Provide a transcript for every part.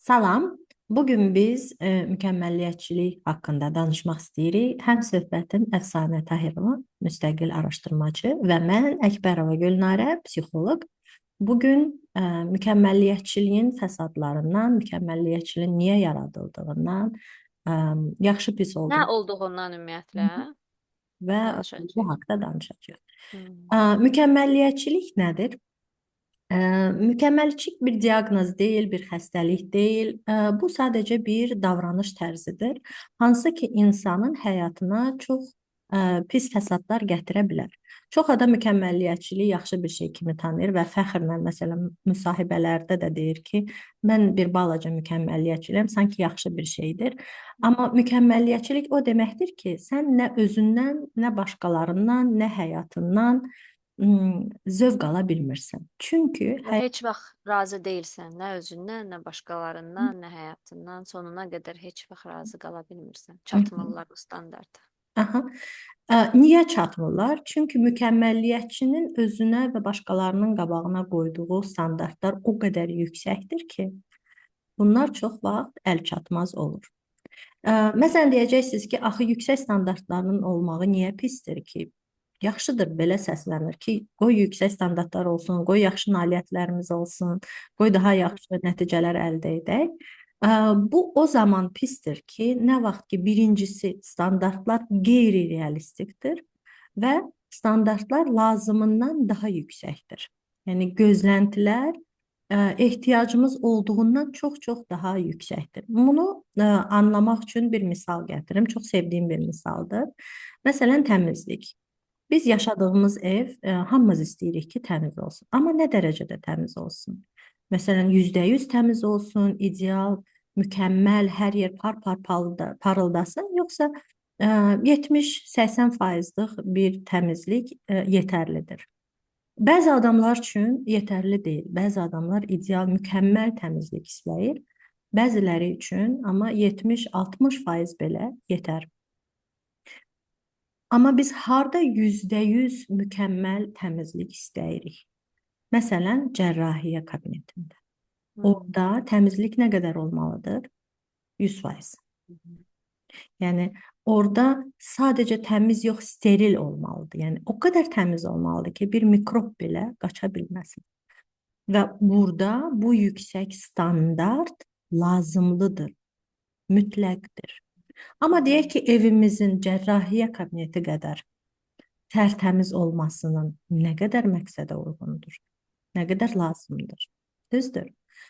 Salam. Bugün biz mükəmməlliyətçilik haqqında danışmaq istəyirik. Həm söhbətim Əfsanə Tahirova, müstəqil araşdırmacı və mən Əkbərova Gülnarə, psixoloq. Bugün mükəmməlliyətçiliyin fəsadlarından, mükəmməlliyətçiliyin niyə yaradıldığından, ə, yaxşı pis Nə olduğu olduğundan ümumiyyətlə və bu danışacağıq. haqqda danışacağıq. Hmm. Mükəmməlliyətçilik nədir? Mükəmməlçilik bir diaqnoz deyil, bir xəstəlik deyil. Bu sadəcə bir davranış tərzidir, hansı ki insanın həyatına çox pis fəsadlar gətirə bilər. Çox adam mükəmməlliyətçiliyi yaxşı bir şey kimi tanıyır və fəxrlə məsələn müsahibələrdə də deyir ki, mən bir balaca mükəmməlliyətçiliyəm, sanki yaxşı bir şeydir. Amma mükəmməlliyətçilik o deməkdir ki, sən nə özündən, nə başqalarından, nə həyatından zövq ala bilmirsən. Çünki Və heç vaxt razı deyilsən, nə özündən, nə başqalarından, nə həyatından, sonuna qədər heç vaxt razı qala bilmirsən. Çatmırlar bu standarta. Aha. Niyə çatmırlar? Çünki mükəmməlliyətçinin özünə və başqalarının qabağına qoyduğu standartlar o qədər yüksəkdir ki, bunlar çox vaxt əlçatmaz olur. Məsələn deyəcəksiniz ki, axı yüksək standartların olmağı niyə pisdir ki? Yaxşıdır, belə səslənir ki, qoy yüksək standartlar olsun, qoy yaxşı nailiyyətlərimiz olsun, qoy daha yaxşı nəticələr əldə edək. Bu o zaman pisdir ki, nə vaxt ki, birincisi standartlar qeyri-realistikdir və standartlar lazımından daha yüksəkdir. Yəni gözləntilər ehtiyacımız olduğundan çox-çox daha yüksəkdir. Bunu anlamaq üçün bir misal gətirim. Çox sevdiyim bir misaldır. Məsələn, təmizlik. Biz yaşadığımız ev hamımız istəyirik ki, təmiz olsun. Amma nə dərəcədə təmiz olsun? Məsələn, %100 təmiz olsun, ideal, mükəmməl, hər yer par-par parıldasın, yoxsa 70-80%lıq bir təmizlik yetərlidir. Bəzi adamlar üçün yetərli deyil. Bəzi adamlar ideal, mükəmməl təmizlik istəyir. Bəziləri üçün amma 70-60% belə yetər. Amma biz harda %100 mükəmməl təmizlik istəyirik? Məsələn, cərrahiyyə kabinetində. Orada təmizlik nə qədər olmalıdır? 100%. Yəni orada sadəcə təmiz yox, steril olmalıdır. Yəni o qədər təmiz olmalıdır ki, bir mikrob belə qaça bilməsin. Və burada bu yüksək standart lazımlıdır, mütləqdir. Amma deyək ki, evimizin cərrahiyyə kabineti qədər tərtəmiz olmasının nə qədər məqsədə uyğundur, nə qədər lazımdır, düzdür?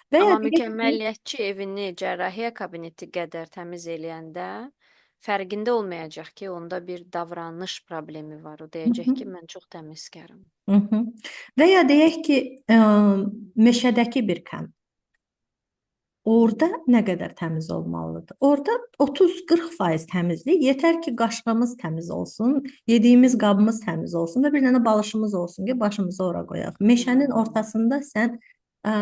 Və ya Amma deyək ki, mükəmməlliyətçi evini cərrahiyyə kabineti qədər təmiz eləyəndə fərqində olmayacaq ki, onda bir davranış problemi var. O Hı deyəcək hı, ki, mən çox təmizkaram. hı hı. Və ya deyək ki, meşədəki bir kənd. Orada nə qədər təmiz olmalıdır? Orada 30-40% təmizlik, yetər ki, qaşığımız təmiz olsun, yediyimiz qabımız təmiz olsun və bir dənə balışımız olsun ki, başımızı ora qoyaq. Meşənin ortasında sən ə,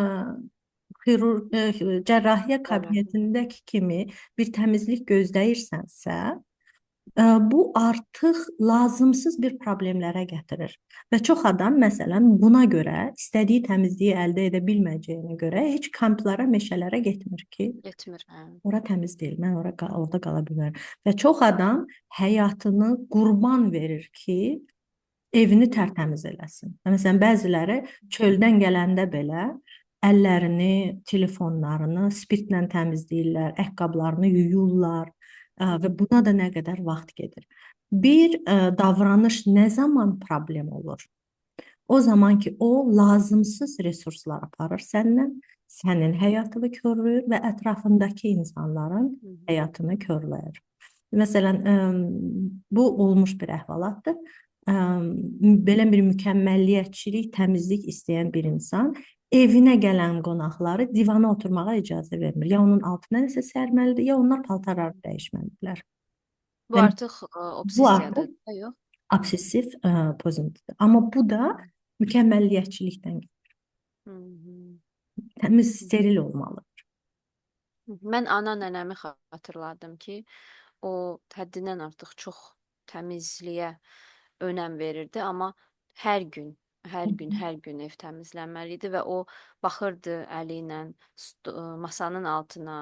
cərrahiyyə Cərrahiyyə. kabinetindəki kimi bir təmizlik gözləyirsənsə, bu artıq lazımsız bir problemlərə gətirir. Və çox adam məsələn buna görə istədiyi təmizliyi əldə edə bilməyəcəyinə görə heç kamplara, meşələrə getmir ki, Getmir. Hə. ora təmiz deyil, mən orada qala bilmərəm. Və çox adam həyatını qurban verir ki, evini tərtəmiz eləsin. Məsələn, bəziləri çöldən gələndə belə əllərini, telefonlarını spirtlə təmizləyirlər, ayaqqabılarını yuyurlar və buna da nə qədər vaxt gedir. Bir davranış nə zaman problem olur? O zaman ki, o lazımsız resurslar aparır səndən, sənin həyatını korlayır və ətrafındakı insanların həyatını korlayır. Məsələn, bu olmuş bir əhvalatdır. Belə bir mükəmməlliyətçilik, təmizlik istəyən bir insan evinə gələn qonaqları divana oturmağa icazə vermir. Ya onun altına nəsə sərməlidir, ya onlar paltarlarını dəyişməlidirlər. Bu Yəni artıq bu artıq obsessiyadır da, yox? obsessiv pozuntudur. Amma bu da mükəmməlliyətçilikdən gəlir. Hı -hı. Təmiz, steril olmalı. Mən ana nənəmi xatırladım ki, o həddindən artıq çox təmizliyə önəm verirdi, amma hər gün Hər gün ev təmizlənməli idi və o baxırdı əli ilə masanın altına,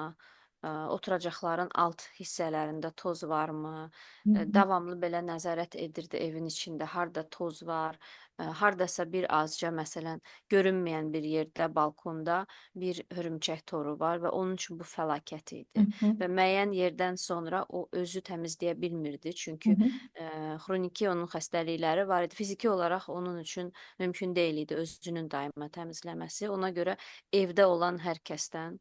oturacaqların alt hissələrində toz varmı? Davamlı belə nəzarət edirdi evin içində, harda toz var, hardasa bir azca məsələn görünməyən bir yerdə balkonda bir hörümçək toru var və onun üçün bu fəlakət idi. Və müəyyən yerdən sonra o özü təmizləyə bilmirdi, çünki xroniki onun xəstəlikləri var idi. Fiziki olaraq onun üçün mümkün deyil idi özünün daima təmizləməsi. Ona görə evdə olan hər kəsdən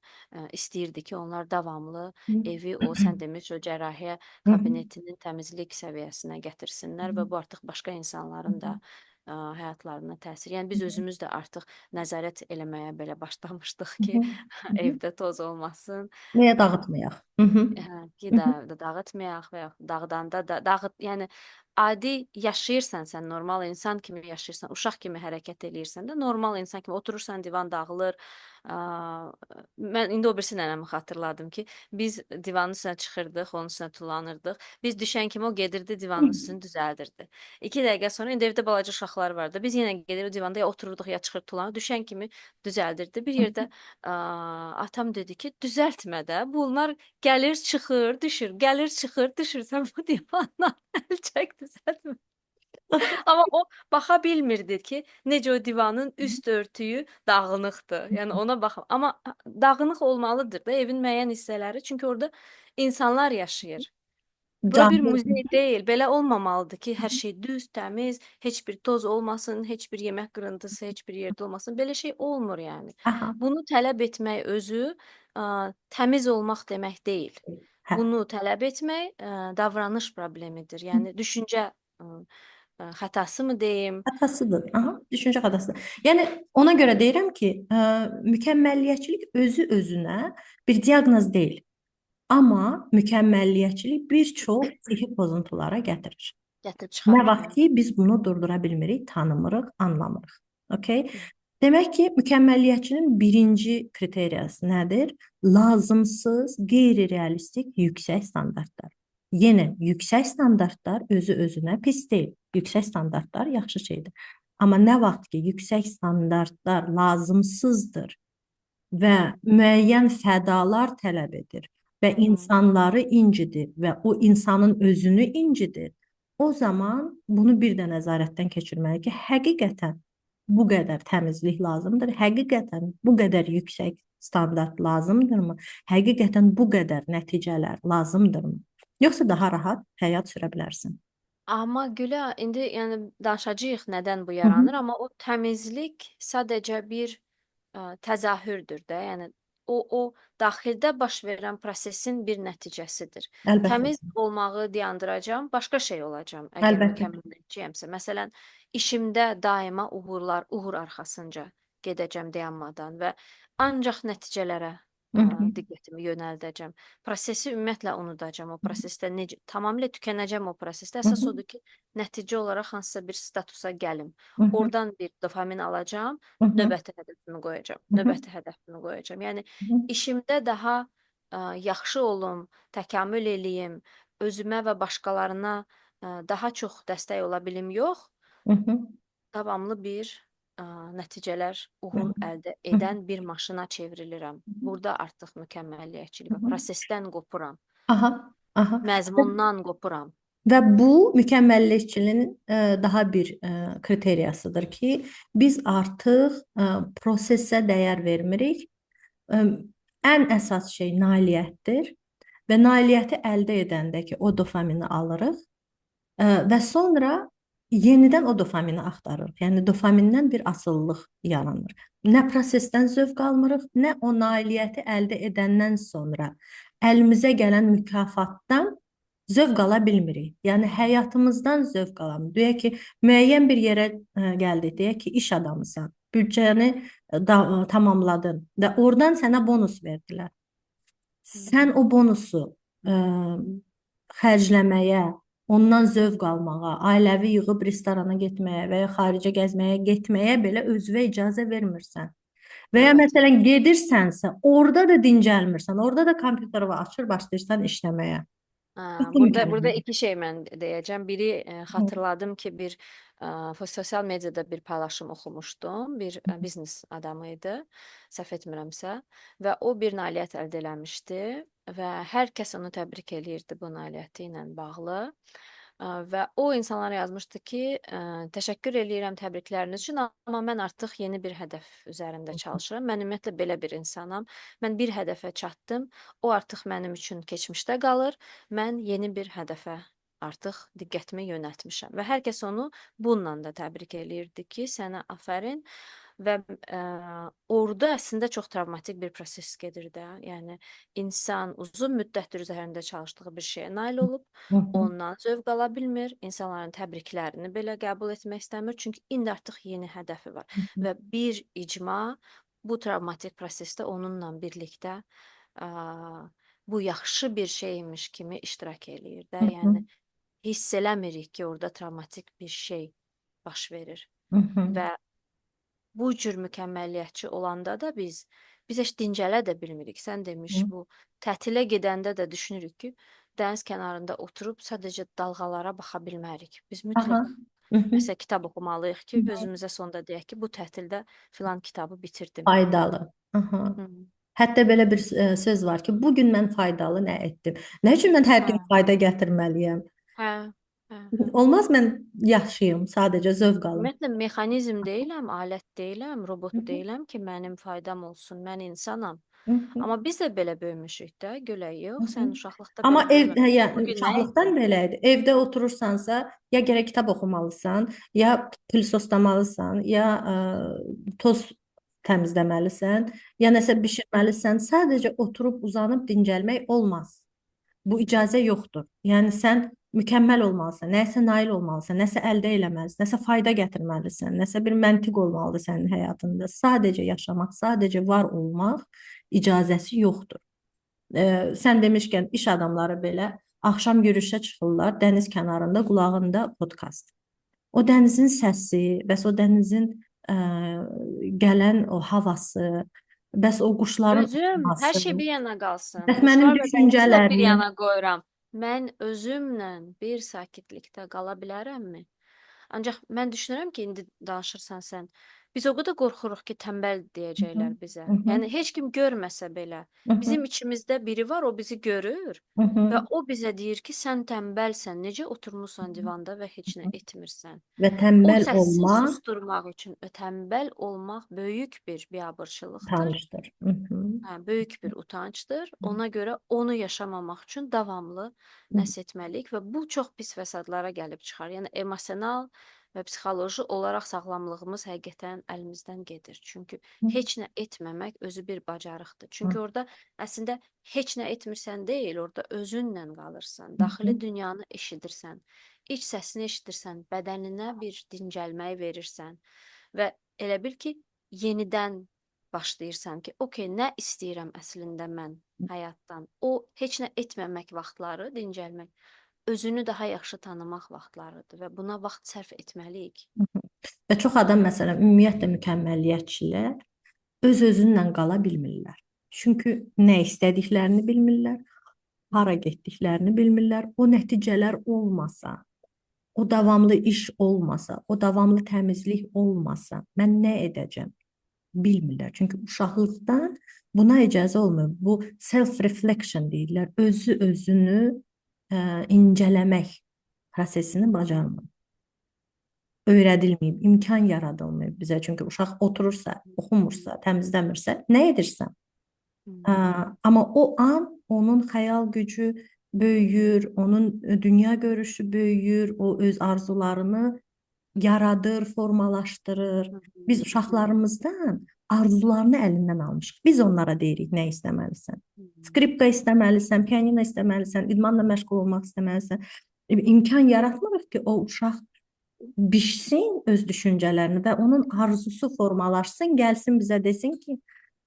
istəyirdi ki, onlar davamlı evi o sən demiş o cərrahiyyə kabinetinin təmizlik səviyyəsinə gətirsinlər və bu artıq başqa insanların da həyatlarına təsir. Yəni biz özümüz də artıq nəzarət eləməyə belə başlamışdıq ki, evdə toz olmasın. Nəyə dağıtmayaq? Hı hı. Ki də dağıtmayaq və yaxud dağıdanda da yəni adi yaşayırsan sən, normal insan kimi yaşayırsan, uşaq kimi hərəkət eləyirsən də, normal insan kimi oturursan, divan dağılır. Mən indi o birisi nənəmi xatırladım ki, biz divanın üstünə çıxırdıq, onun üstünə tullanırdıq. Biz düşən kimi o gedirdi, divanın üstünü düzəldirdi. 2 dəqiqə sonra indi evdə balaca uşaqlar vardı. Biz yenə gedir o divanda ya otururduq ya çıxır tullanır. Düşən kimi düzəldirdi. Bir yerdə atam dedi ki, düzəltmə də. Bunlar gəlir, çıxır, düşür, gəlir, çıxır, düşür. Sən bu divandan əl çək, düzəltmə. Amma o baxa bilmirdi ki, necə o divanın üst örtüyü dağınıqdır. Yəni ona bax, amma dağınıq olmalıdır da evin müəyyən hissələri, çünki orada insanlar yaşayır. Bura bir Canlı. muzey deyil. Belə olmamalıdır ki, hər şey düz, təmiz, heç bir toz olmasın, heç bir yemək qırıntısı heç bir yerdə olmasın. Belə şey olmur yəni. Aha. Bunu tələb etmək özü təmiz olmaq demək deyil. Hə. Bunu tələb etmək davranış problemidir. Yəni düşüncə xətası mı deyim? Xətasıdır. Aha, düşüncə xətasıdır. Yəni ona görə deyirəm ki, mükəmməlliyətçilik özü özünə bir diaqnoz deyil. Amma mükəmməlliyətçilik bir çox psixi pozuntulara gətirir. Gətirib Nə çıxarır. vaxt ki biz bunu durdura bilmirik, tanımırıq, anlamırıq. Okay? Demək ki, mükəmməlliyətçinin birinci kriteriyası nədir? Lazımsız, qeyri-realistik yüksək standartlar. Yenə yüksək standartlar özü özünə pis deyil. Yüksək standartlar yaxşı şeydir. Amma nə vaxt ki yüksək standartlar lazımsızdır və müəyyən fədalar tələb edir və insanları incidir və o insanın özünü incidir, o zaman bunu bir də nəzarətdən keçirməli ki, həqiqətən bu qədər təmizlik lazımdır, həqiqətən bu qədər yüksək standart lazımdırmı, həqiqətən bu qədər nəticələr lazımdırmı? Yoxsa daha rahat həyat sürə bilərsən. Amma Gülə, indi yəni danışacağıq nədən bu Hı hı. yaranır, amma o təmizlik sadəcə bir təzahürdür də, yəni o daxildə baş verən prosesin bir nəticəsidir. Əlbəttə. Təmiz olmağı dayandıracağam, başqa şey olacağam əgər Əlbəttə. mükəmməliyətçiyəmsə. Məsələn, işimdə daima uğur arxasınca gedəcəm dayanmadan və ancaq nəticələrə Hı hı. diqqətimi yönəldəcəm. Prosesi ümumiyyətlə unudacam. O prosesdə necə tamamilə tükənəcəm o prosesdə. Hı Əsas hı. odur ki, nəticə olaraq hansısa bir statusa gəlim. Hı hı. Oradan bir dopamin alacağam, Hı hı. növbəti hədəfimi qoyacağam. Hı hı. Növbəti hədəfimi qoyacağam. Yəni işimdə daha yaxşı olum, təkamül eləyim, özümə və başqalarına daha çox dəstək ola bilim, yox, Hı hı. davamlı bir nəticələr, Hı uğur hı. əldə Hı hı. edən bir maşına çevrilirəm. Burada artıq mükəmməliyətçilik Hı var. hı. Prosesdən qopuram, Aha, aha. məzmundan qopuram. Və bu mükəmməlləşçiliyin daha bir kriteriyasıdır ki, biz artıq prosesə dəyər vermirik. Ə, Ən əsas şey nailiyyətdir və nailiyyəti əldə edəndə ki, o dopamini alırıq və sonra yenidən o dopamini axtarırıq. Yəni dopamindən bir asılılıq yaranır. Nə prosesdən zövq almırıq, nə o nailiyyəti əldə edəndən sonra əlimizə gələn mükafatdan zövq ala bilmirik. Yəni həyatımızdan zövq alamırıq. Deyək ki, müəyyən bir yerə gəldik, deyək ki, iş adamısan, büdcəni tamamladın və oradan sənə bonus verdilər. Sən o bonusu xərcləməyə, ondan zövq almağa, ailəvi yığıb restorana getməyə və ya xaricə gəzməyə getməyə belə özünə icazə vermirsən. Və ya Evet. məsələn gedirsənsə, orada da dincəlmirsən, orada da kompüteri açır, başlayırsan işləməyə. Ha, Bu burada mükemmel. iki şey mən deyəcəm. Biri xatırladım ki, bir sosial mediada bir paylaşım oxumuşdum. Bir biznes adamı idi, səhv etmirəmsə, və o bir nailiyyət əldə eləmişdi və hər kəs onu təbrik eləyirdi bu nailiyyəti ilə bağlı. Və o insanlara yazmışdı ki, təşəkkür eləyirəm təbrikləriniz üçün, amma mən artıq yeni bir hədəf üzərində çalışıram. Mən ümumiyyətlə belə bir insanam. Mən bir hədəfə çatdım. O artıq mənim üçün keçmişdə qalır. Mən yeni bir hədəfə artıq diqqətimi yönəltmişəm və hər kəs onu bununla da təbrik eləyirdi ki, sənə afərin və orada əslində çox travmatik bir proses gedir də. Yəni insan uzun müddətdir üzərində çalışdığı bir şeyə nail olub, Hı hı, ondan zövq ala bilmir, insanların təbriklərini belə qəbul etmək istəmir, çünki indi artıq yeni hədəfi var hı hı, və bir icma bu travmatik prosesdə onunla birlikdə ə, bu yaxşı bir şeymiş kimi iştirak eləyir də. hı hı, Yəni hiss eləmirik ki, orada travmatik bir şey baş verir. hı hı, Və bu cür mükəmməliyyətçi olanda da biz heç dincələ də bilmirik. Sən demiş hı. bu tətilə gedəndə də düşünürük ki, dəniz kənarında oturub sadəcə dalğalara baxa bilmərik. Biz Aha. mütləq Hı hı, nəsə kitab oxumalıyıq hı ki, hı. özümüzə sonda deyək ki, bu tətildə filan kitabı bitirdim. Faydalı. Aha. Hı. Hətta belə bir söz var ki, bu gün mən faydalı nə etdim? Nə üçün mən hər Hə, gün fayda gətirməliyəm? hə, hə. Olmaz mən yaşayım, sadəcə zövq alım. Ümumiyyətlə mexanizm deyiləm, alət deyiləm, robot Hı hı, deyiləm ki, mənim faydam olsun, mən insanam. hı hı. Amma biz də belə böyümüşük də, gülək Hı yox, hı. sən uşaqlıqda Amma belə yəni böyüməmisən. Bu gün nə uşaqlıqdan etdin? belə idi. Evdə oturursansa, ya gərək kitab oxumalısan, ya pılsoslamalısan, ya toz təmizləməlisən, ya nəsə bişirməlisən. Sadəcə oturub uzanıb dincəlmək olmaz. Bu icazə yoxdur. Yəni sən mükəmməl olmalısan, nəsə nail olmalısan, nəsə əldə eləməlisən, nəsə fayda gətirməlisən, nəsə bir məntiq olmalıdır sənin həyatında. Sadəcə yaşamaq, sadəcə var olmaq icazəsi yoxdur. Sən demişkən iş adamları belə axşam yürüyüşə çıxırlar, dəniz kənarında qulağında podkast. O dənizin səsi, bəs o dənizin ə, gələn o havası, bəs o quşların Özüm, hər uçması, şey bir yana qalsın. bəs mənim Quşlar və dənizi də bir düşüncələrim. yana qoyuram. Mən özümlə bir sakitlikdə qala bilərəmmi? Ancaq mən düşünürəm ki, indi danışırsan sən, biz o qədər qorxuruq ki, tənbəl Hı hı, deyəcəklər bizə. hı hı, Yəni heç kim görməsə belə, hı hı, bizim içimizdə biri var, o bizi görür hı hı, və o bizə deyir ki, sən tənbəlsən, necə oturmusan divanda və heç nə hı. etmirsən. Və O tənbəl səsi olmaq susturmaq üçün tənbəl olmaq böyük bir biabırçılıqdır. utancdır. Hı hı, Hə, böyük bir utancdır. Ona görə onu yaşamamaq üçün davamlı hı nəsə etməliyik və bu çox pis fəsadlara gəlib çıxar. Yəni emosional və psixoloji olaraq sağlamlığımız həqiqətən əlimizdən gedir. Çünki hı, heç nə etməmək özü bir bacarıqdır. hı Çünki orada əslində heç nə etmirsən deyil, orada özünlə qalırsan. hı, Daxili dünyanı eşidirsən, iç səsini eşidirsən, bədəninə bir dincəlmək verirsən və elə bil ki, yenidən başlayırsan ki, okey, nə istəyirəm əslində mən həyatdan? O heç nə etməmək vaxtları, dincəlmək, özünü daha yaxşı tanımaq vaxtlarıdır və buna vaxt sərf etməliyik. hı. Və çox adam məsələn ümumiyyətlə mükəmməliyyətçilər öz-özünlə qala bilmirlər. Çünki nə istədiklərini bilmirlər, hara getdiklərini bilmirlər. O nəticələr olmasa, o davamlı iş olmasa, o davamlı təmizlik olmasa, mən nə edəcəm? Bilmirlər. Çünki uşaqlıqdan buna icazə olmur. Bu self reflection deyirlər. Özü özünü incələmək prosesini bacarmır. Öyrədilməyib, imkan yaradılmayıb bizə. Çünki uşaq oturursa, oxumursa, təmizləmirsə, nə edirsən? Ə, amma o an onun xəyal gücü böyüyür, onun dünya görüşü böyüyür, o öz arzularını yaradır, formalaşdırır. Biz uşaqlarımızdan arzularını əlindən almışıq. Biz onlara deyirik nə istəməlisən. Skripka istəməlisən, pianino istəməlisən, idmanla məşğul olmaq istəməlisən. İmkan yaratmırıq ki, o uşaq biçsin öz düşüncələrini və onun arzusu formalaşsın, gəlsin bizə desin ki,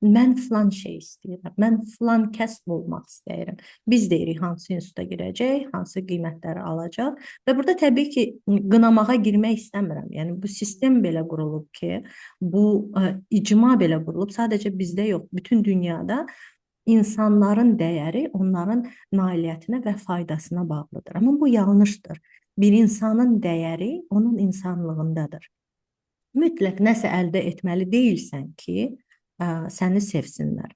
mən filan şey istəyirəm, mən filan kəsb olmaq istəyirəm. Biz deyirik hansı instituta girəcək, hansı qiymətləri alacaq və burada təbii ki, qınamağa girmək istəmirəm. Yəni bu sistem belə qurulub ki, bu icma belə qurulub, sadəcə bizdə yox, bütün dünyada İnsanların dəyəri onların nailiyyətinə və faydasına bağlıdır. Amma bu yanlışdır. Bir insanın dəyəri onun insanlığındadır. Mütləq nəsə əldə etməli deyilsən ki, səni sevsinlər.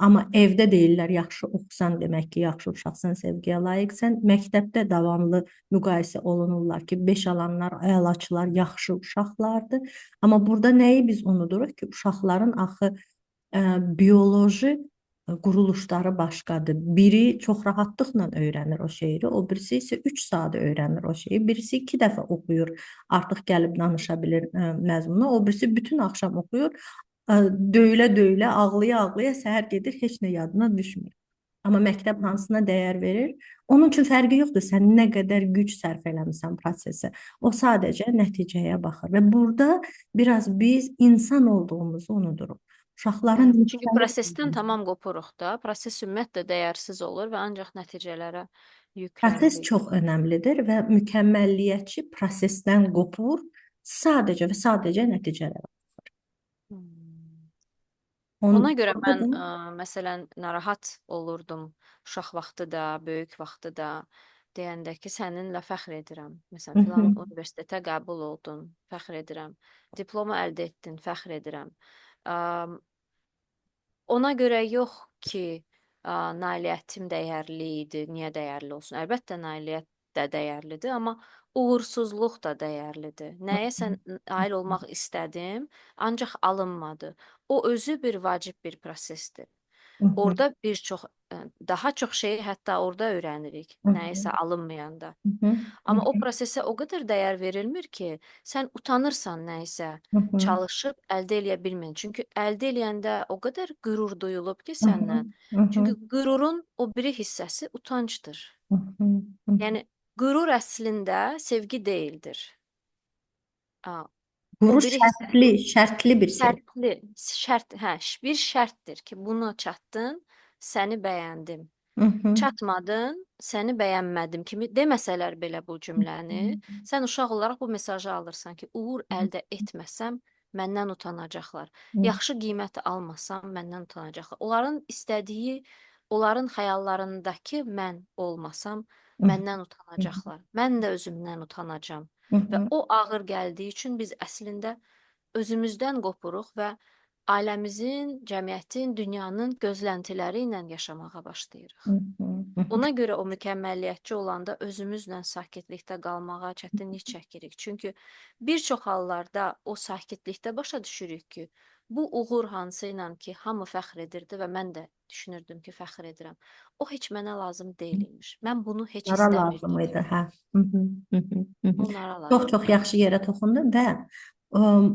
Amma evdə deyirlər yaxşı oxusan demək ki, yaxşı uşaqsan, sevgiyə layiqsən. Məktəbdə davamlı müqayisə olunurlar ki, 5 alanlar, əlaçılar yaxşı uşaqlardır. Amma burada nəyi biz unuduruq ki, uşaqların axı bioloji quruluşları başqadır. Biri çox rahatlıqla öyrənir o şeiri, o birisi isə 3 saat öyrənir o şeyi. Birisi 2 dəfə oxuyur, artıq gəlib danışa bilir məzmunu. O birisi bütün axşam oxuyur, döyülə-döyülə, ağlaya-ağlaya səhər gedir, heç nə yadına düşmür. Amma məktəb hansına dəyər verir? Onun üçün fərqi yoxdur. Sən nə qədər güc sərf eləmisən prosesə. O sadəcə nəticəyə baxır və burada biraz biz insan olduğumuzu unuduruq. Uşaqların Bəli, çünki yüksəliş prosesdən tamam qopuruq da. Proses ümumiyyətlə dəyərsiz olur və ancaq nəticələrə proses yüklənirik. çox önəmlidir və mükəmməlliyətçi prosesdən qopur, sadəcə və sadəcə nəticələrə. Hmm. On, Ona görə orada mən da məsələn narahat olurdum uşaq vaxtı da, böyük vaxtı da deyəndə ki, səninlə fəxr edirəm. Məsələn, Hı filan hı, universitetə qəbul oldun, fəxr edirəm. Diplomu əldə etdin, fəxr edirəm. Ə, Ona görə yox ki, nailiyyətim dəyərli idi. Niyə dəyərli olsun? Əlbəttə nailiyyət də dəyərlidir, amma uğursuzluq da dəyərlidir. Nəyəsə nail olmaq istədim, ancaq alınmadı. O özü bir vacib bir prosesdir. hı hı, Orada bir çox daha çox şeyi hətta orada öyrənirik, hı nəyisə alınmayanda. hı, hı Amma o prosesə o qədər dəyər verilmir ki, sən utanırsan nəyisə hı, hı çalışıb əldə eləyə bilməyən. Çünki əldə eləyəndə o qədər qürur duyulub ki hı, səndən. hı hı, Çünki qürurun o biri hissəsi utancdır. hı hı, hı. Yəni qürur əslində sevgi deyildir. O Quru biri şərtli, hissəsi şərtli bir sevgi. şərtli, bir şərtdir ki, bunu çatdın, səni bəyəndim. Hı hı, Çatmadın, səni bəyənmədim kimi deməsələr belə bu cümləni, sən uşaq olaraq bu mesajı alırsan ki, uğur əldə etməsəm məndən utanacaqlar. hı Yaxşı qiymət almasam məndən utanacaqlar. Onların istədiyi, onların xəyallarındakı mən olmasam hı, məndən utanacaqlar. Mən də özümdən utanacam. hı Və hı, o ağır gəldiyi üçün biz əslində özümüzdən qopuruq və ailəmizin, cəmiyyətin, dünyanın gözləntiləri ilə yaşamağa başlayırıq. hı hı, hı hı. Ona görə o mükəmməliyyətçi olanda özümüzlə sakitlikdə qalmağa çətinlik çəkirik. Çünki bir çox hallarda o sakitlikdə başa düşürük ki, bu uğur hansı ilə ki, hamı fəxr edirdi və mən də düşünürdüm ki, fəxr edirəm. O heç mənə lazım deyil imiş. Mən bunu heç Onlara lazım istəmirdim. idi, hə. Hı hı, hı hı, hı hı. Onlara lazım Çox-çox idi. yaxşı yerə toxundun və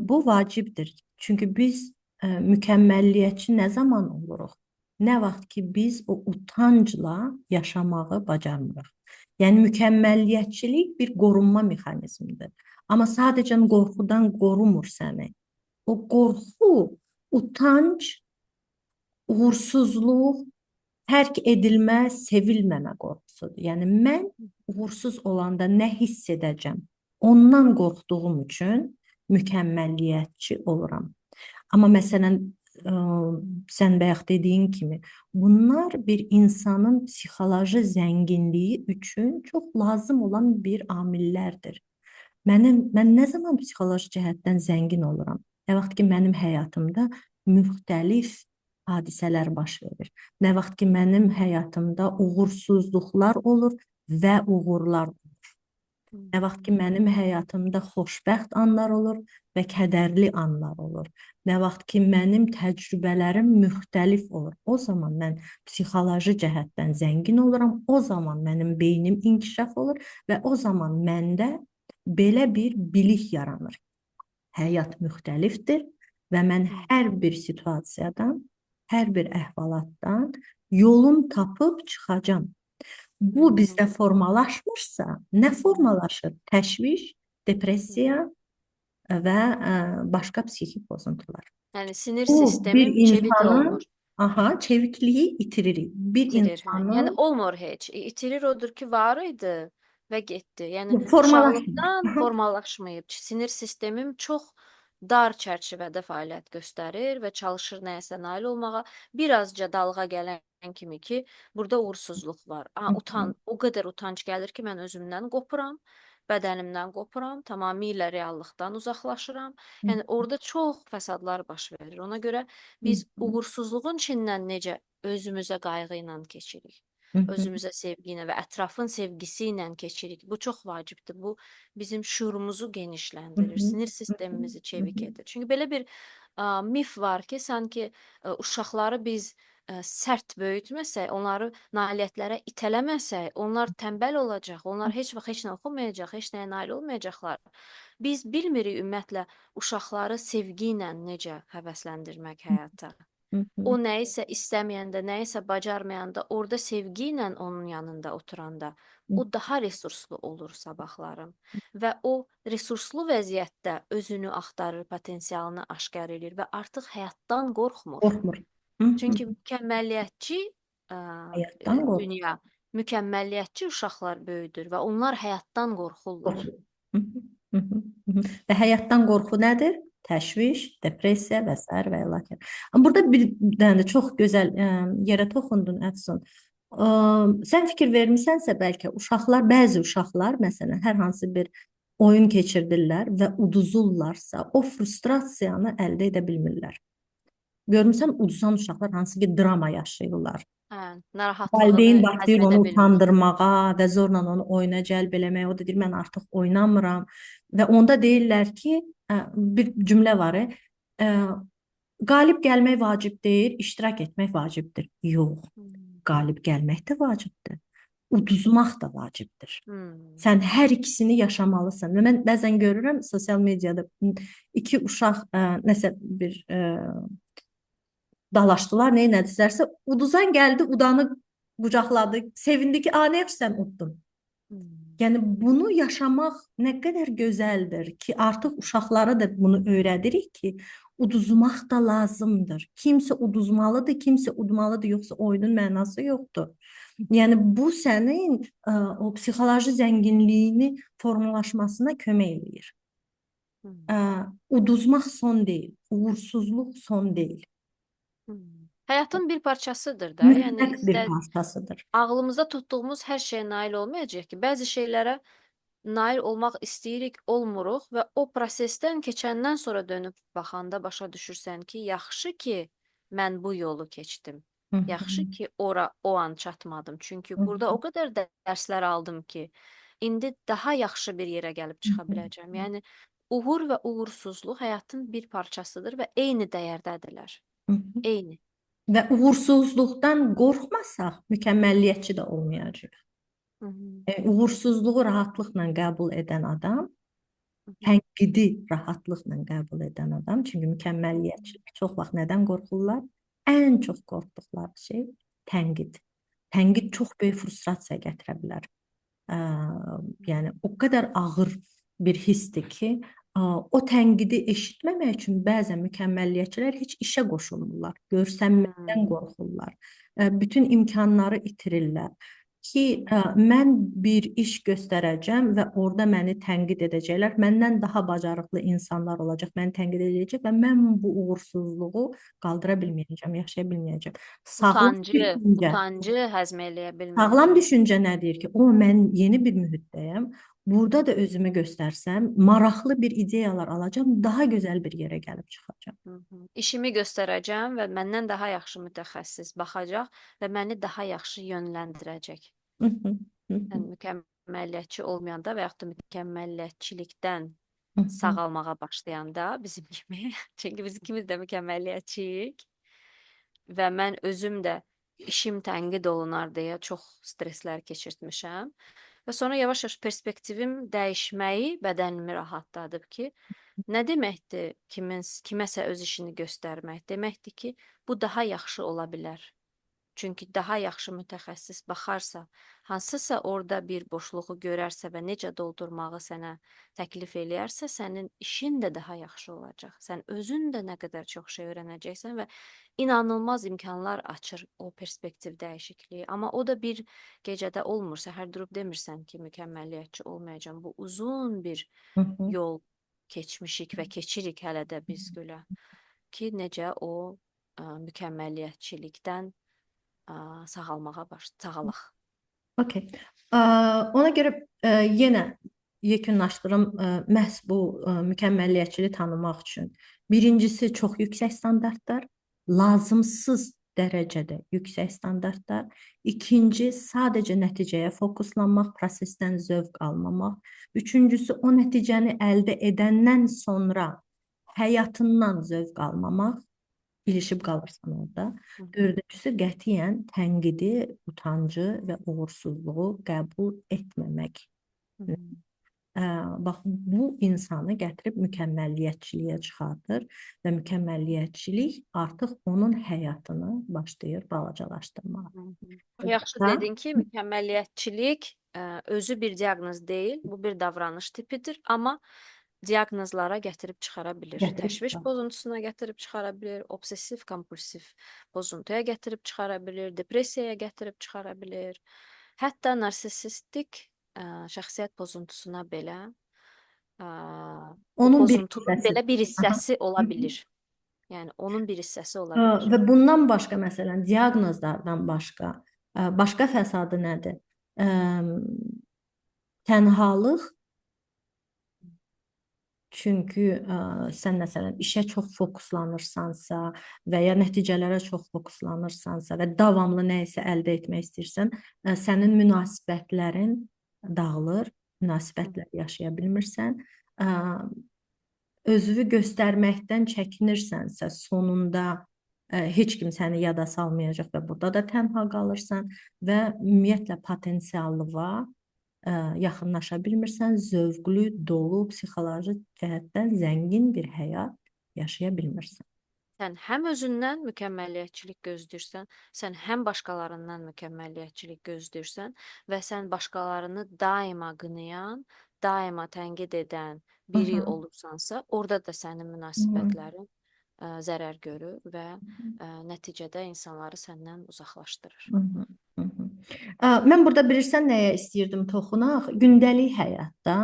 bu vacibdir. Çünki biz mükəmməlliyətçi nə zaman oluruq? Nə vaxt ki biz o utancla yaşamağı bacarmırıq. Yəni mükəmməlliyətçilik bir qorunma mexanizmidir. Amma sadəcə qorxudan qorumur səni. O qorxu, utanc, uğursuzluq, tərk edilmə, sevilməmə qorxusudur. Yəni mən uğursuz olanda nə hiss edəcəm? Ondan qorxduğum üçün mükəmməlliyətçi oluram. Amma məsələn, ə, sən bayaq dediyin kimi, bunlar bir insanın psixoloji zənginliyi üçün çox lazım olan bir amillərdir. Mən nə zaman psixoloji cəhətdən zəngin oluram? Nə vaxt ki, mənim həyatımda müxtəlif hadisələr baş verir. Nə vaxt ki, mənim həyatımda uğursuzluqlar olur və uğurlar. Nə vaxt ki, mənim həyatımda xoşbəxt anlar olur və kədərli anlar olur. Nə vaxt ki, mənim təcrübələrim müxtəlif olur. O zaman mən psixoloji cəhətdən zəngin oluram. O zaman mənim beynim inkişaf olur və o zaman məndə belə bir bilik yaranır. Həyat müxtəlifdir və mən hər bir situasiyadan, hər bir əhvalatdan yolum tapıb çıxacam. Bu bizdə formalaşmırsa, nə formalaşır? Təşviş, depressiya və başqa psixik pozuntular. Yəni sinir Bu bir sistemim çevik olmur. insanın çevikliyi itiririk. Bir İtirir, hə. Yəni insanın olmur heç. İtirir odur ki, var idi və getdi. Yəni formalaşmır. uşaqlıqdan formalaşmayıb. Sinir sistemim çox dar çərçivədə fəaliyyət göstərir və çalışır nəyəsə nail olmağa. Bir azca dalğa gələn kimi ki, burada uğursuzluq var. Hı hı, O qədər utanc gəlir ki, mən özümdən qopuram, bədənimdən qopuram, tamamilə reallıqdan uzaqlaşıram. hı Yəni orada çox fəsadlar baş verir. Ona görə biz hı, uğursuzluğun içindən necə özümüzə qayğı ilə keçirik, hı hı, özümüzə sevgi ilə və ətrafın sevgisi ilə keçirik. Bu çox vacibdir. Bu bizim şuurumuzu hı genişləndirir, hı, sinir hı hı, sistemimizi hı çevik hı. edir. Çünki belə bir mif var ki, sanki uşaqları biz sərt böyütməsək, onları nailiyyətlərə itələməsək, onlar tənbəl olacaq, onlar heç vaxt heç nə oxumayacaq, heç nəyə nail olmayacaqlar. Biz bilmirik ümumiyyətlə uşaqları sevgi ilə necə həvəsləndirmək həyata. Hı hı, O nəyisə istəməyəndə, nəyisə bacarmayanda, orada sevgi ilə onun yanında oturanda, hı. o daha resurslu olur sabahlarım və o resurslu vəziyyətdə özünü axtarır, potensialını aşkar edir və artıq həyatdan qorxmur. Qorxmur. Hı hı. Çünki mükəmməliyyətçi ə, Həyatdan qorxur. dünya, mükəmməliyyətçi uşaqlar böyüdür və onlar həyatdan qorxurlar. Qorxur. Hı hı, hı hı, hı hı. Və həyatdan qorxu nədir? Təşviş, depressiya və sair və ilaxır. Amma burada bir dənə də çox gözəl yerə toxundun Əfsun. Ə, Sən fikir vermisənsə bəlkə uşaqlar, bəzi uşaqlar məsələn hər hansı bir oyun keçirdirlər və uduzurlarsa, o frustrasiyanı əldə edə bilmirlər. Görmüsən, uduzan uşaqlar hansı ki drama yaşayırlar. Hə, narahatlığını Valideyn başlayır həzm onu edə bilmir. utandırmağa və zorla onu oyuna cəlb eləməyə. O da deyir, mən artıq oynamıram. Və onda deyirlər ki, bir cümlə var, ə, qalib gəlmək vacib deyil, iştirak etmək vacibdir. Yox, Hmm. qalib gəlmək də vacibdir. Uduzmaq da vacibdir. Hmm. Sən hər ikisini yaşamalısan. Və mən bəzən görürəm sosial mediada iki uşaq nəsə bir dalaşdılar, nə etdilərsə, uduzan gəldi, udanı qucaqladı, sevindi ki, "A, nə yaxşı sən uddun." Hmm. Yəni bunu yaşamaq nə qədər gözəldir ki, artıq uşaqlara da bunu öyrədirik ki, uduzmaq da lazımdır. Kimsə uduzmalıdır, kimsə udmalıdır, yoxsa oyunun mənası yoxdur. Yəni bu sənin o psixoloji zənginliyini formalaşmasına kömək eləyir. Ə, Hmm. Uduzmaq son deyil, uğursuzluq son deyil. Hmm. Həyatın bir parçasıdır da. Yəni Mütləq bir parçasıdır. ağlımızda tutduğumuz hər şeyə nail olmayacağıq ki, bəzi şeylərə nail olmaq istəyirik, olmuruq və o prosesdən keçəndən sonra dönüb baxanda başa düşürsən ki, yaxşı ki mən bu yolu keçdim. Hı Yaxşı hı, ki o an çatmadım. Çünki hı burada o qədər dərslər aldım ki, indi daha yaxşı bir yerə gəlib çıxa hı, biləcəm. Yəni uğur və uğursuzluq həyatın bir parçasıdır və eyni dəyərdədirlər. hı hı. Eyni. Və uğursuzluqdan qorxmasaq, mükəmməlliyətçi də olmayacağıq. Hı hı. Uğursuzluğu rahatlıqla qəbul edən adam, Hı hı. tənqidi rahatlıqla qəbul edən adam, çünki mükəmməlliyətçilər çox vaxt nədən qorxurlar? Ən çox qorxduqları şey tənqid. Tənqid çox böyük frustrasiya gətirə bilər. Ə, Yəni o qədər ağır bir hissdir ki, o tənqidi eşitməmək üçün bəzən mükəmməlliyətçilər heç işə qoşulmurlar, görsənməkdən Hmm. qorxurlar, bütün imkanları itirirlər ki, Hmm. mən bir iş göstərəcəm və orada məni tənqid edəcəklər, məndən daha bacarıqlı insanlar olacaq, məni tənqid edəcək və mən bu uğursuzluğu qaldıra bilməyəcəm, yaşaya bilməyəcəm. Sağlam Utancı, düşüncə. utancı həzm eləyə Sağlam bilməyəcəm. düşüncə nə deyir ki, o mən yeni bir mühitdəyəm. Burada da özümü göstərsəm, maraqlı bir ideyalar alacağam, daha gözəl bir yerə gəlib çıxacağam. Hı hı. İşimi göstərəcəm və məndən daha yaxşı mütəxəssis baxacaq və məni daha yaxşı yönləndirəcək. Hı hı, hı hı, Yəni mükəmməliyyətçi olmayanda və yaxud da mükəmməliyyətçilikdən hı hı, sağalmağa başlayanda bizim kimi, çünki biz ikimiz də mükəmməliyyətçiyik və mən özüm də işim tənqid olunar deyə çox stresslər keçirtmişəm. Və sonra yavaş-yavaş perspektivim dəyişməyi bədənimi rahatladıb ki, nə deməkdir kiməsə öz işini göstərmək? Deməkdir ki, bu daha yaxşı ola bilər. Çünki daha yaxşı mütəxəssis baxarsa, hansısa orada bir boşluğu görərsə və necə doldurmağı sənə təklif eləyərsə, sənin işin də daha yaxşı olacaq. Sən özün də nə qədər çox şey öyrənəcəksən və inanılmaz imkanlar açır o perspektiv dəyişikliyi. Amma o da bir gecədə olmur. Səhər durub demirsən ki, mükəmməliyyətçi olmayacağam. Bu uzun bir hı hı. yol keçmişik və keçirik hələ də biz gülə ki, necə o mükəmməliyyətçilikdən sağalaq. Okay. Ona görə yenə yekunlaşdırım məhz bu mükəmməlliyətçiliyi tanımaq üçün. Birincisi çox yüksək standartlar, lazımsız dərəcədə yüksək standartlar. İkinci, sadəcə nəticəyə fokuslanmaq, prosesdən zövq almamaq. Üçüncüsü, o nəticəni əldə edəndən sonra həyatından zövq almamaq. İlişib qalırsan orada. Hı hı. Dördüncüsü qətiyyən tənqidi, utancı və uğursuzluğu qəbul etməmək. Hı hı. Bax, bu insanı gətirib mükəmməlliyətçiliyə çıxardır və mükəmməlliyətçilik artıq onun həyatını başlayır balacalaşdırmağa. Hı hı. Çox yaxşı Da, dedin ki, mükəmməlliyətçilik özü bir diaqnoz deyil, bu bir davranış tipidir, amma diaqnozlara gətirib çıxara bilir. gətirib Təşviş çıxar. pozuntusuna gətirib çıxara bilir, obsessiv-kompulsiv pozuntuya gətirib çıxara bilir, depressiyaya gətirib çıxara bilir. Hətta narsissistik şəxsiyyət pozuntusuna belə bu Onun bir pozuntunun hissəsi. belə bir Aha. hissəsi ola Hı hı. bilir. Yəni onun bir hissəsi ola bilir. Və bundan başqa, məsələn, diaqnozlardan başqa fəsadı nədir? Tənhalıq. Çünki sən məsələn işə çox fokuslanırsansa və ya nəticələrə çox fokuslanırsansa və davamlı nə isə əldə etmək istəyirsən, sənin münasibətlərin dağılır, münasibətlər yaşaya bilmirsən. Özünü göstərməkdən çəkinirsənsə, sonunda heç kim səni yada salmayacaq və burada da tənha qalırsan və ümumiyyətlə potensiallığa yaxınlaşa bilmirsən, zövqlü, dolu, psixoloji cəhətdən zəngin bir həyat yaşaya bilmirsən. Sən həm özündən mükəmməlliyətçilik gözləyirsən, sən həm başqalarından mükəmməlliyətçilik gözləyirsən və sən başqalarını daima qınayan, daima tənqid edən biri Hı-hı. olursansa, orada da sənin münasibətlərin zərər görür və nəticədə insanları səndən uzaqlaşdırır. Hı-hı. Hı-hı. Mən burada bilirsən nəyə istəyirdim toxunaq? Gündəlik həyatda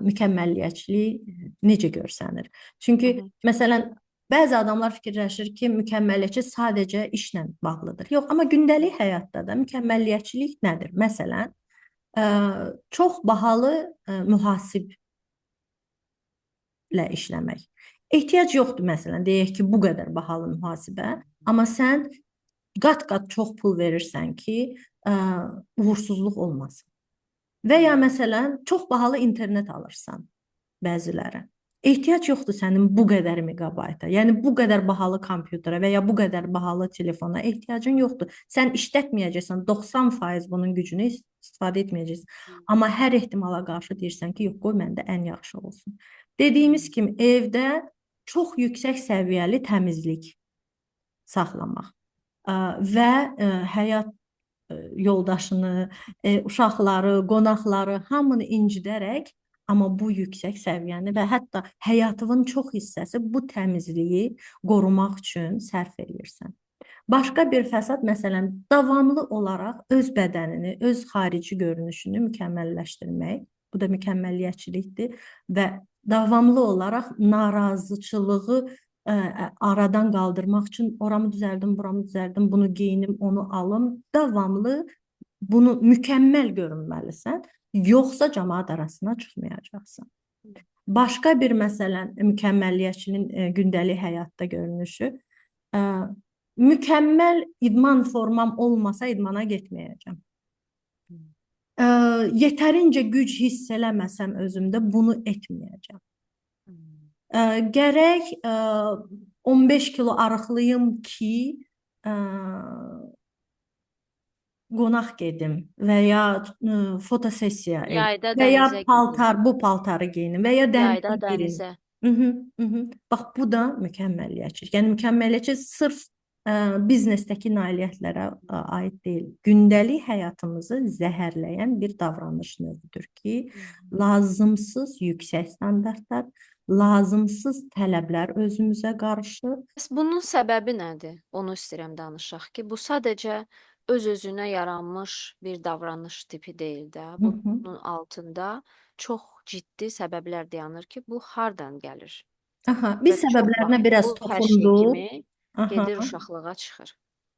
mükəmməlliyətçilik necə görsənir? Çünki məsələn bəzi adamlar fikirləşir ki, mükəmməlliyətçi sadəcə işlə bağlıdır. Yox, amma gündəlik həyatda da mükəmməlliyətçilik nədir? Məsələn, çox bahalı mühasiblə işləmək. Ehtiyac yoxdur məsələn, deyək ki, bu qədər bahalı mühasibə, amma sən qat-qat çox pul verirsən ki, uğursuzluq olmasın. Və ya məsələn, çox bahalı internet alırsan bəziləri. Ehtiyac yoxdur sənin bu qədər megabayta, yəni bu qədər bahalı kompüterə və ya bu qədər bahalı telefona ehtiyacın yoxdur. Sən işlətməyəcəksən, 90% bunun gücünü istifadə etməyəcəksən. Amma hər ehtimala qarşı deyirsən ki, yox, qoy məndə ən yaxşı olsun. Dediyimiz kimi evdə çox yüksək səviyyəli təmizlik saxlamaq və həyat yoldaşını, uşaqları, qonaqları hamını incidərək, amma bu yüksək səviyyəni və hətta həyatının çox hissəsi bu təmizliyi qorumaq üçün sərf edirsən. Başqa bir fəsad, məsələn, davamlı olaraq öz bədənini, öz xarici görünüşünü mükəmməlləşdirmək, bu da mükəmməlliyətçilikdir və davamlı olaraq narazıçılığı aradan qaldırmaq üçün oramı düzəldim, buramı düzəldim, bunu geyinim, onu alım, davamlı bunu mükəmməl görünməlisən, yoxsa cəmaət arasına çıxmayacaqsan. Başqa bir məsələn, mükəmməlliyətçinin gündəlik həyatda görünüşü, mükəmməl idman formam olmasa idmana getməyəcəm. Yetərincə güc hiss eləməsəm özümdə bunu etməyəcəm. Gərək 15 kilo arıqlıyım ki, qonaq gedim və ya fotosessiya edim Yayda və ya dənizə gedim. bu paltarı geyinim və ya Yayda dənizə girim. dənizə. Bax, bu da mükəmməlliyətçilik. Yəni mükəmməlliyətçi sırf biznesdəki nailiyyətlərə aid deyil. Gündəlik həyatımızı zəhərləyən bir davranış növüdür ki, lazımsız yüksək standartlar, lazımsız tələblər özümüzə qarşı. Bəs bunun səbəbi nədir? Onu istəyirəm danışaq ki, bu sadəcə öz-özünə yaranmış bir davranış tipi deyil də. Bunun altında çox ciddi səbəblər dayanır ki, bu hardan gəlir? Aha, biz Və çox səbəblərinə vaxt biraz bu hər şey toxunduq. kimi Aha. gedir uşaqlığa çıxır.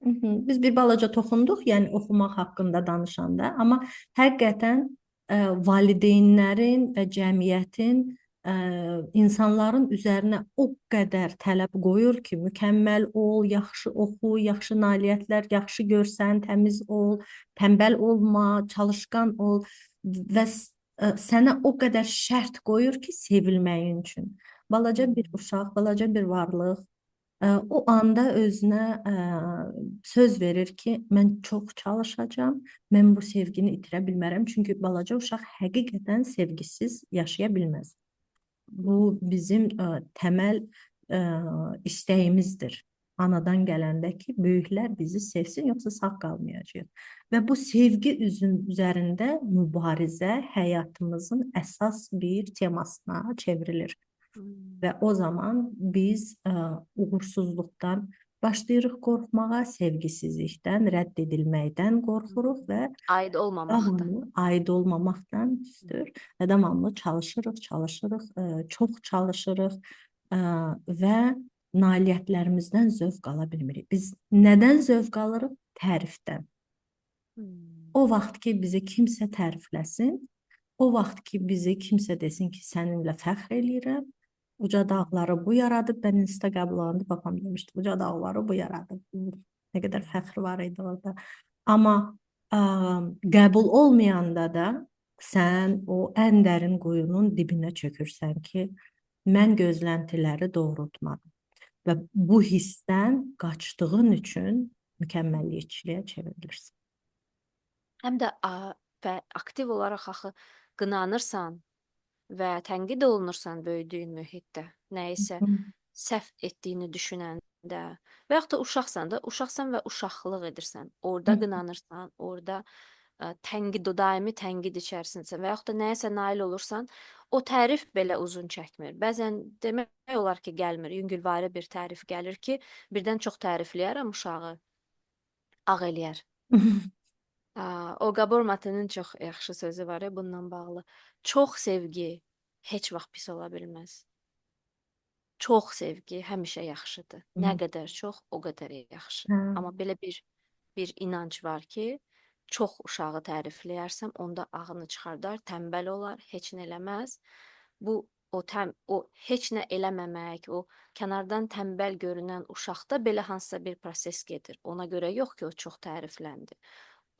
Biz bir balaca toxunduq, yəni oxumaq haqqında danışanda, amma həqiqətən valideynlərin və cəmiyyətin insanların üzərinə o qədər tələb qoyur ki, mükəmməl ol, yaxşı oxu, yaxşı nailiyyətlər, yaxşı görsən, təmiz ol, tənbəl olma, çalışqan ol və sənə o qədər şərt qoyur ki, sevilməyin üçün. Balaca bir uşaq, balaca bir varlıq o anda özünə söz verir ki, mən çox çalışacağam, mən bu sevgini itirə bilmərəm. Çünki balaca uşaq həqiqətən sevgisiz yaşaya bilməz. Bu bizim təməl istəyimizdir. Anadan gələndə ki, böyüklər bizi sevsin, yoxsa sağ qalmayacağıq. Və bu sevgi üzərində mübarizə həyatımızın əsas bir temasına çevrilir. Və o zaman biz uğursuzluqdan başlayırıq qorxmağa, sevgisizlikdən, rədd edilməkdən qorxuruq və Aid olmamaqdır. davamlı aid olmamaqdan üstür və davamlı çalışırıq, çalışırıq, çox çalışırıq və nailiyyətlərimizdən zövq ala bilmirik. Biz nədən zövq alırıq? Tərifdən. O vaxt ki, bizi kimsə tərifləsin, o vaxt ki, bizi kimsə desin ki, səninlə fəxr eləyirəm, uca dağları bu yaradıb, mən Instagramlarında babam demişdi, uca dağları bu yaradıb. Nə qədər fəxr var idi orada. Amma qəbul olmayanda da sən o ən dərin quyunun dibinə çökürsən ki, mən gözləntiləri doğrultmadım. Və bu hissdən qaçdığın üçün mükəmməliyetçiliyə çevrilirsən. Həm də və aktiv olaraq axı qınanırsan və tənqid olunursan böyüdüyün mühitdə, nəyisə səhv etdiyini düşünəndə və yaxud da uşaqsan və uşaqlıq edirsən. Orada qınanırsan, orada daimi tənqid içərisindəsən və yaxud da nəyəsə nail olursan, o tərif belə uzun çəkmir. Bəzən demək olar ki, gəlmir. Yüngülvari bir tərif gəlir ki, birdən çox tərifləyərəm uşağı, ağ eləyər. O Gabor Mate'nin çox yaxşı sözü var ya bununla bağlı. Çox sevgi heç vaxt pis ola bilməz. Çox sevgi həmişə yaxşıdır. Nə qədər çox, o qədər yaxşı. Amma belə bir inanc var ki, çox uşağı tərifləyərsəm, onda ağını çıxardar, tənbəl olar, heç nə eləməz. O heç nə eləməmək, o kənardan tənbəl görünən uşaqda belə hansısa bir proses gedir. Ona görə yox ki, o çox tərifləndi.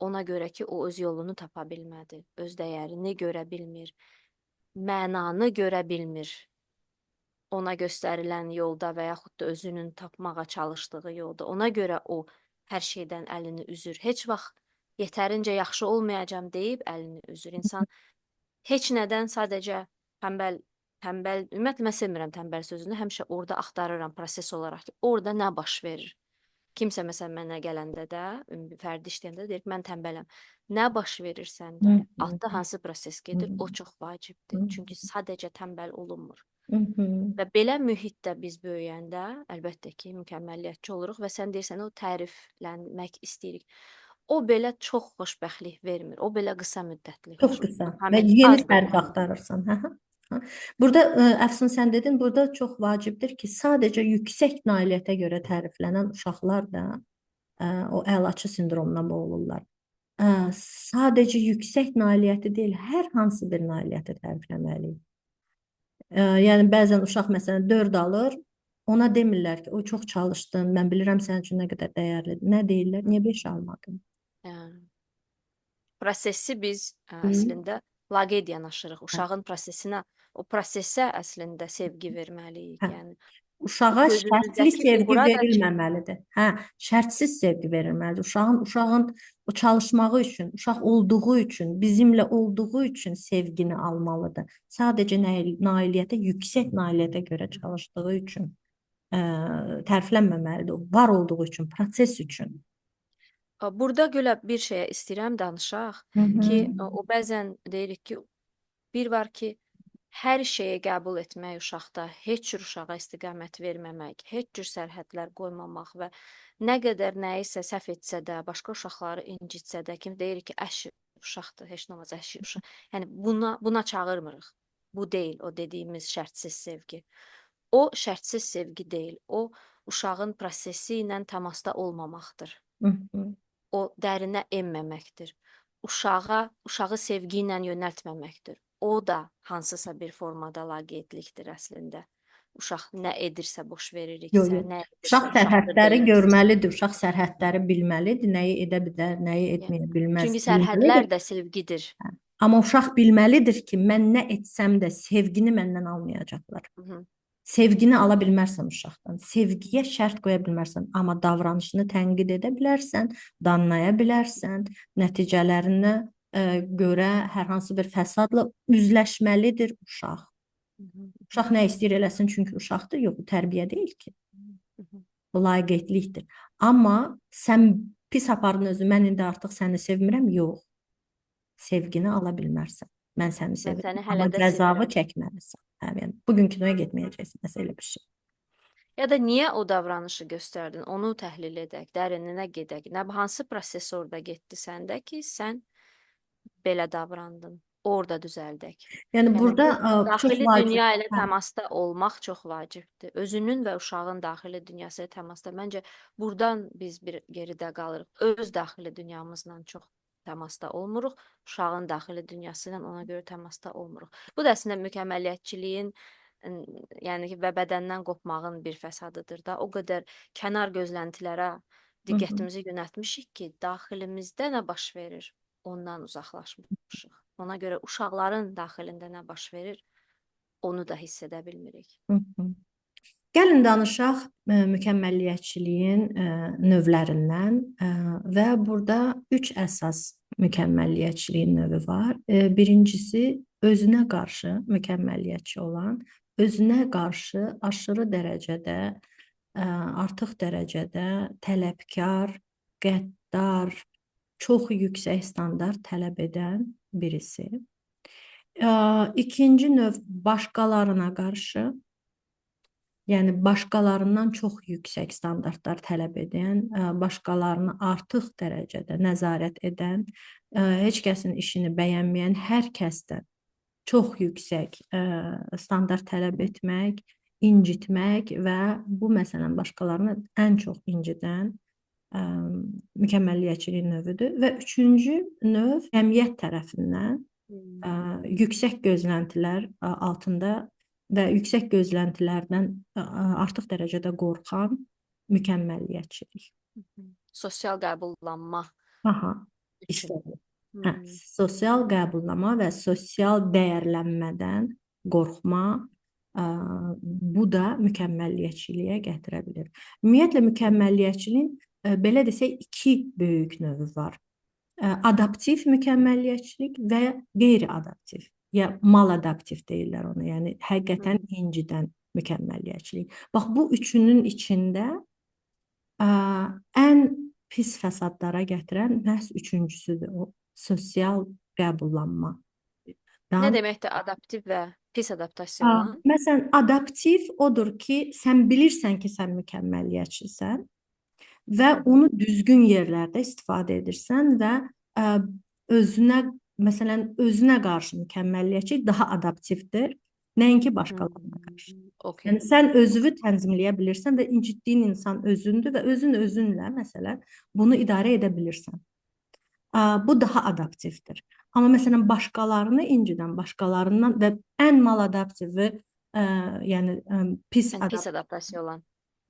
Ona görə ki, o öz yolunu tapa bilmədi, öz dəyərini görə bilmir, mənanı görə bilmir. Ona göstərilən yolda və yaxud da özünün tapmağa çalışdığı yolda. Ona görə o hər şeydən əlini üzür. Heç vaxt yetərincə yaxşı olmayacam deyib əlini üzür. İnsan heç nədən sadəcə tənbəl, ümumiyyətlə mən sevmirəm tənbəl sözünü, həmişə orada axtarıram proses olaraq ki, orada nə baş verir. Kimsə məsələn mənə gələndə də, fərdi işləyəndə deyir ki, mən tənbələm. Nə baş verir səndə? Altda hansı proses gedir? O çox vacibdir. Çünki sadəcə tənbəl olunmur. Və belə mühitdə biz böyüyəndə, əlbəttə ki, mükəmməliyyətçi oluruq və sən deyirsən, o təriflənmək istəyirik. O belə çox xoşbəxtlik vermir. O belə qısa müddətli. Çox qısa və yeni tərif axtarırsan. Burada əfsun sən dedin, burada çox vacibdir ki, sadəcə yüksək nailiyyətə görə təriflənən uşaqlar da o əlaçı sindromuna boğulurlar. Sadəcə yüksək nailiyyəti deyil, hər hansı bir nailiyyəti tərifləməliyik. Yəni bəzən uşaq məsələn 4 alır, ona demirlər ki, o çox çalışdın, mən bilirəm sənin üçün nə qədər dəyərlidir. Nə deyirlər? Niyə 5 almadın? Prosesi biz əslində laqeyd yanaşırıq. Uşağın prosesinə, o prosesə əslində sevgi verməliyik. Yəni uşağa şərtli sevgi verilməməlidir. Şərtsiz sevgi verilməlidir. Uşağın o çalışmağı üçün, uşaq olduğu üçün, bizimlə olduğu üçün sevgini almalıdır. Sadəcə nailiyyətə, yüksək nailiyyətə görə çalışdığı üçün təriflənməməlidir. Var olduğu üçün, proses üçün. Burada görə bir şeyə istəyirəm danışaq ki, o bəzən deyirik ki, bir var ki, hər şeyi qəbul etmək uşaqda, heç cür uşağa istiqamət verməmək, heç cür sərhədlər qoymamaq və nə qədər nəyisə səhv etsə də, başqa uşaqları incitsə də, kim deyir ki, əşi uşaqdır, heç nə olmaz, əşi uşaq. Yəni buna çağırmırıq. Bu deyil o dediyimiz şərtsiz sevgi. O şərtsiz sevgi deyil. O uşağın prosesi ilə təmasda olmamaqdır. Hı hı. O dərinə enməməkdir. Uşağı sevgi ilə yönəltməməkdir. O da hansısa bir formada laqeydlikdir əslində. Uşaq nə edirsə boş Yox, veririksə, yox. nə Uşaq edirsə uşaqdır sərhədləri deyiriksə. görməlidir. Uşaq sərhədləri bilməlidir. Nəyi edə bilər, nəyi Yəni, etməyə bilməz çünki bilməlidir. sərhədlər də sevgidir. Amma uşaq bilməlidir ki, mən nə etsəm də sevgini məndən almayacaqlar. Hı -hı. Sevgini ala bilmərsən uşaqdan. Sevgiyə şərt qoya bilmərsən, amma davranışını tənqid edə bilərsən, danlaya bilərsən, nəticələrinə görə hər hansı bir fəsadla üzləşməlidir uşaq. Hı -hı. Uşaq nə istəyir eləsin çünki uşaqdır, yox, bu tərbiyə deyil ki. Hı -hı. Bu laqeydlikdir. Amma sən pis apardın özü, mən indi artıq səni sevmirəm, yox. Sevgini ala bilmərsən. Mən səni Mən sevirəm, səni hələ amma də cəzavı sevirəm. çəkməlisən. Hə, yəni bugün kinoya getməyəcəksən, məsələ elə bir şey. Ya da niyə o davranışı göstərdin? Onu təhlil edək, dərininə gedək. Nə hansı proses orada getdi səndə ki, sən belə davrandın? Orada düzəldək. Yəni Yəni burada bu çox daxili vacib. dünya ilə Hə. təmasda olmaq çox vacibdir. Özünün və uşağın daxili dünyası ilə təmasda. Məncə burdan biz bir geridə qalırıq. Öz daxili dünyamızla çox təmasda olmuruq. Uşağın daxili dünyası ilə ona görə təmasda olmuruq. Bu da əslində mükəmməliyyətçiliyin yəni ki, və bədəndən qopmağın bir fəsadıdır da. O qədər kənar gözləntilərə Hı hı. diqqətimizi yönəltmişik ki, daxilimizdə nə baş verir, ondan uzaqlaşmışıq. Ona görə uşaqların daxilində nə baş verir, onu da hiss edə bilmirik. Hı hı. Gəlin danışaq mükəmməliyyətçiliyin növlərindən və burada üç əsas mükəmməliyyətçiliyin növü var. Birincisi özünə qarşı mükəmməliyyətçi olan, özünə qarşı aşırı dərəcədə, artıq dərəcədə tələbkar, qəddar, çox yüksək standart tələb edən birisi. İkinci növ başqalarına qarşı, yəni başqalarından çox yüksək standartlar tələb edən, başqalarını artıq dərəcədə nəzarət edən, heç kəsin işini bəyənməyən hər kəsdən çox yüksək standart tələb etmək, incitmək və bu məsələn başqalarını ən çox incidən mükəmməliyyətçilik növüdür və üçüncü növ cəmiyyət tərəfindən yüksək gözləntilər altında və yüksək gözləntilərdən artıq dərəcədə qorxan mükəmməliyyətçilik. Sosial qəbullanma Aha, üçün. istədim. Hə, sosial qəbullama və sosial dəyərlənmədən qorxma bu da mükəmməliyyətçiliyə gətirə bilər. Ümumiyyətlə mükəmməliyyətçiliyin belə desək iki böyük növü var. Adaptiv mükəmməliyyətçilik və qeyri-adaptiv. Ya maladaptiv deyirlər ona, yəni həqiqətən incidən mükəmməliyyətçilik. Bax bu üçünün içində ən pis fəsadlara gətirən məhz üçüncüsüdür, o sosial qəbullanma. Nə deməkdir adaptiv və pis adaptasiya olan? Məsələn, adaptiv odur ki, sən bilirsən ki, sən mükəmməliyyətçisən və onu düzgün yerlərdə istifadə edirsən və özünə, məsələn, özünə qarşı mükəmməliyyətçi daha adaptivdir, nəinki başqalarına qarşı. Okay. Yəni sən özünü tənzimləyə bilirsən və incitdiyin insan özündür və özün özünlə məsələn bunu idarə edə bilirsən. Bu daha adaptivdir. Amma məsələn başqalarını incidən, başqalarından və ən maladaptivi, yəni pis Yəni pis adaptasiya olan.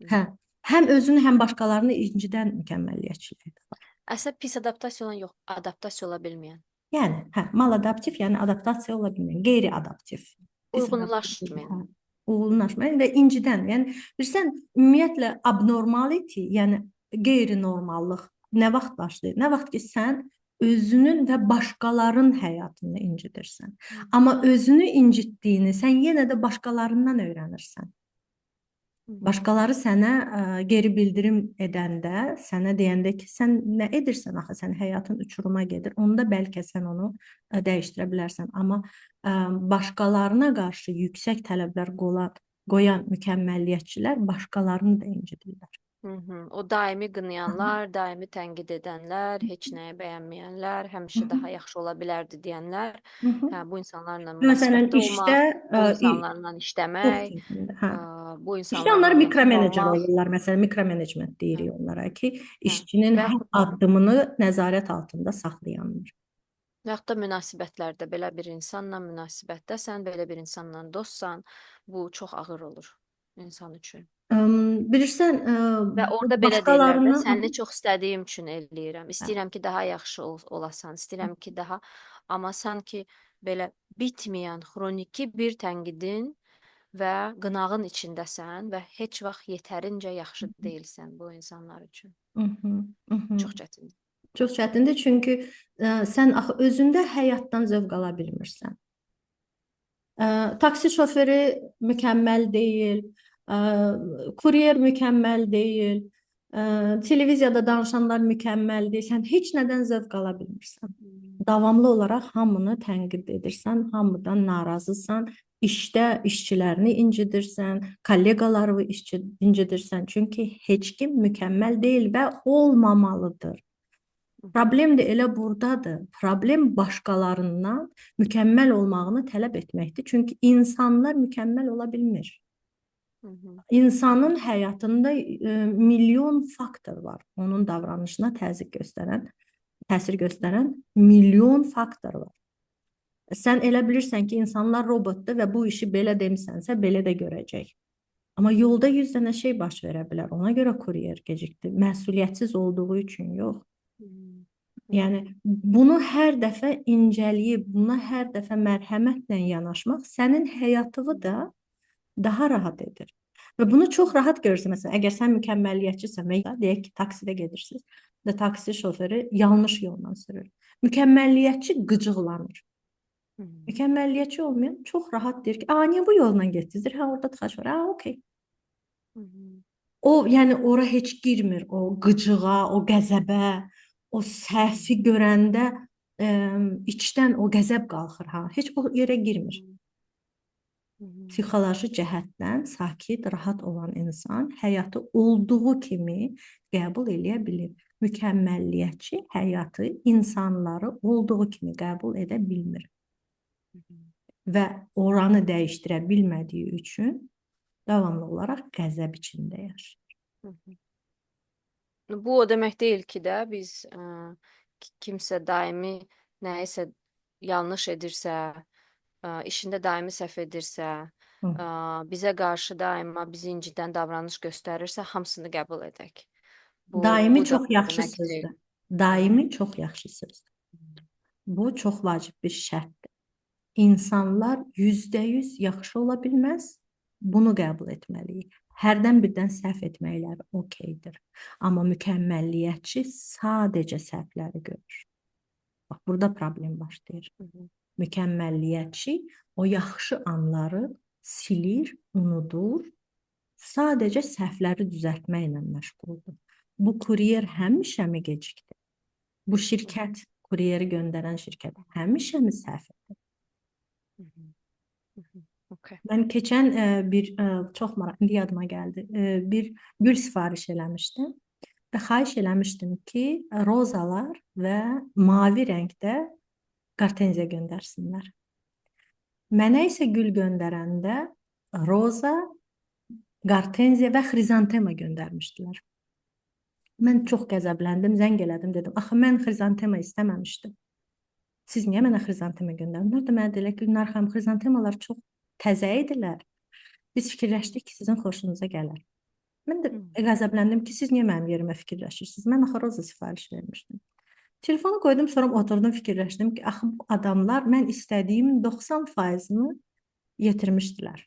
Hə, həm özünü, həm başqalarını incidən mükəmməliyyətçilik var. Əslində pis adaptasiya olan yox, adaptasiya ola bilməyən. Yəni, hə, maladaptiv, yəni adaptasiya ola bilməyən, qeyri-adaptiv. Uyğunlaşmayan. Uyğunlaşmayan və incidən. Yəni bilirsən, ümumiyyətlə abnormality, yəni qeyri-normallıq nə vaxt başlayır? Nə vaxt ki sən özünün və başqalarının həyatını incidirsən. Amma özünü incitdiyini sən yenə də başqalarından öyrənirsən. Başqaları sənə geri bildirim edəndə, sənə deyəndə ki, sən nə edirsən axı, sən həyatın uçuruma gedir. Onda bəlkə sən onu dəyişdirə bilərsən. Amma başqalarına qarşı yüksək tələblər qoyan mükəmməliyyətçilər başqalarını da incidirlər. O daimi qınayanlar, daimi tənqid edənlər, heç nəyi bəyənməyənlər, həmişə daha yaxşı ola bilərdi deyənlər, hə, bu insanlarla Məsələn, münasibətdə işdə olmaq, bu insanlarla işləmək, bu İşte onlar insanlarla mikromenecer yaxınlaşmaq, olurlar. Mesela mikromenecment hə, deyirik onlara ki, hə, işçinin və hər yaxud da addımını nəzarət altında saxlayanlar. və yaxud da münasibətlərdə belə bir insanla münasibətdəsən, belə bir insanla dostsan, bu çox ağır olur insan üçün. Bilirsən, Və bu orada belə deyirlər də, başqalarını səni çox istədiyim üçün eləyirəm. İstəyirəm ki, daha yaxşı olasan, istəyirəm ki, daha amma sanki belə bitməyən xroniki bir tənqidin və qınağın içindəsən və heç vaxt yetərincə yaxşı deyilsən bu insanlar üçün. Hı hı, hı hı. Çox çətindir. Çox çətindir çünki sən axı özündə həyatdan zövq ala bilmirsən. Taksi şoförü mükəmməl deyil, ə, kuryer mükəmməl deyil, televiziyada danışanlar mükəmməl deyil. Sən heç nədən zövq ala bilmirsən. Davamlı olaraq hamını tənqid edirsən, hamıdan narazısan, işdə işçilərini incidirsən, kolleqalarını incidirsən. Çünki heç kim mükəmməl deyil və olmamalıdır. Problem də elə burdadır. Problem başqalarından mükəmməl olmağını tələb etməkdir. Çünki insanlar mükəmməl ola bilmir. Hı hı. İnsanın həyatında milyon faktor var. Onun davranışına təsir göstərən milyon faktor var. Sən elə bilirsən ki, insanlar robotdur və bu işi belə demisənsə, belə də görəcək. Amma yolda 100 dənə şey baş verə bilər. Ona görə kuryer gecikdi. Məsuliyyətsiz olduğu üçün yox. Hı Yəni bunu hər dəfə incələyib, buna hər dəfə mərhəmətlə yanaşmaq sənin həyatını da daha rahat edir. Və bunu çox rahat görürsən. Məsələn, əgər sən mükəmməliyyətçisən və deyək ki, taksidə gedirsiniz və taksi şoförü yanlış yolla sürür. Mükəmməliyyətçi qıcıqlanır. hı. Mükəmməliyyətçi olmayan çox rahat deyir ki, "A, niyə bu yolla getdiniz? Ha, orada tıxac var. Ha, okey." Hı hı. O, yəni ora heç girmir, o qıcığa, o qəzəbə, o səhvi görəndə içdən o qəzəb qalxır ha. Heç o yerə girmir. Hı hı. Psixoloji cəhətdən sakit, rahat olan insan həyatı olduğu kimi qəbul eləyə bilir. Mükəmməliyyətçi həyatı, insanları olduğu kimi qəbul edə bilmir Hı hı. və oranı dəyişdirə bilmədiyi üçün davamlı olaraq qəzəb içində yaşayır. Hı hı. Bu o demək deyil ki də biz kimsə daimi nəyisə yanlış edirsə, işində daimi səhv edirsə, Hı. bizə qarşı daima bizi incidən davranış göstərirsə, hamısını qəbul edək. Daimi Bu da çox o yaxşı demək sözdür. deyil. Daimi çox yaxşı sözdür. Bu çox vacib bir şərtdir. İnsanlar %100 yaxşı ola bilməz. Bunu qəbul etməliyik. Hərdən birdən səhv etməkləri okeydir. Amma mükəmməliyyətçi sadəcə səhvləri görür. Bax, burada problem başlayır. Hı hı. Mükəmməliyyətçi o yaxşı anları silir, unudur, sadəcə səhvləri düzəltməklə məşğuldur. Bu kuryer həmişəmi gecikdi? Bu şirkət, kuryeri göndərən şirkət həmişəmi səhv etdi? Hı hı. Hı hı. Okay. Mən keçən çox maraqlı, indi yadıma gəldi. Bir gül sifariş eləmişdim və xahiş eləmişdim ki, rozalar və mavi rəngdə qartenziya göndərsinlər. Mənə isə gül göndərəndə roza, qartenziya və xrizantema göndərmişdilər. Mən çox qəzəbləndim, zəng elədim, dedim, axı mən xrizantema istəməmişdim. Siz niyə mənə xrizantema göndərdiniz? Mənə dedilər ki, Gülnar xanım, xrizantemalar çox təzə idilər. Biz fikirləşdik ki, sizin xoşunuza gələr. Mən də qəzəbləndim ki, siz niyə mənim yerimə fikirləşirsiniz? Mən axı roza sifariş vermişdim. Telefonu qoydum, sonra oturdum, fikirləşdim ki, axı bu adamlar mən istədiyimin 90%-ni yetirmişdilər.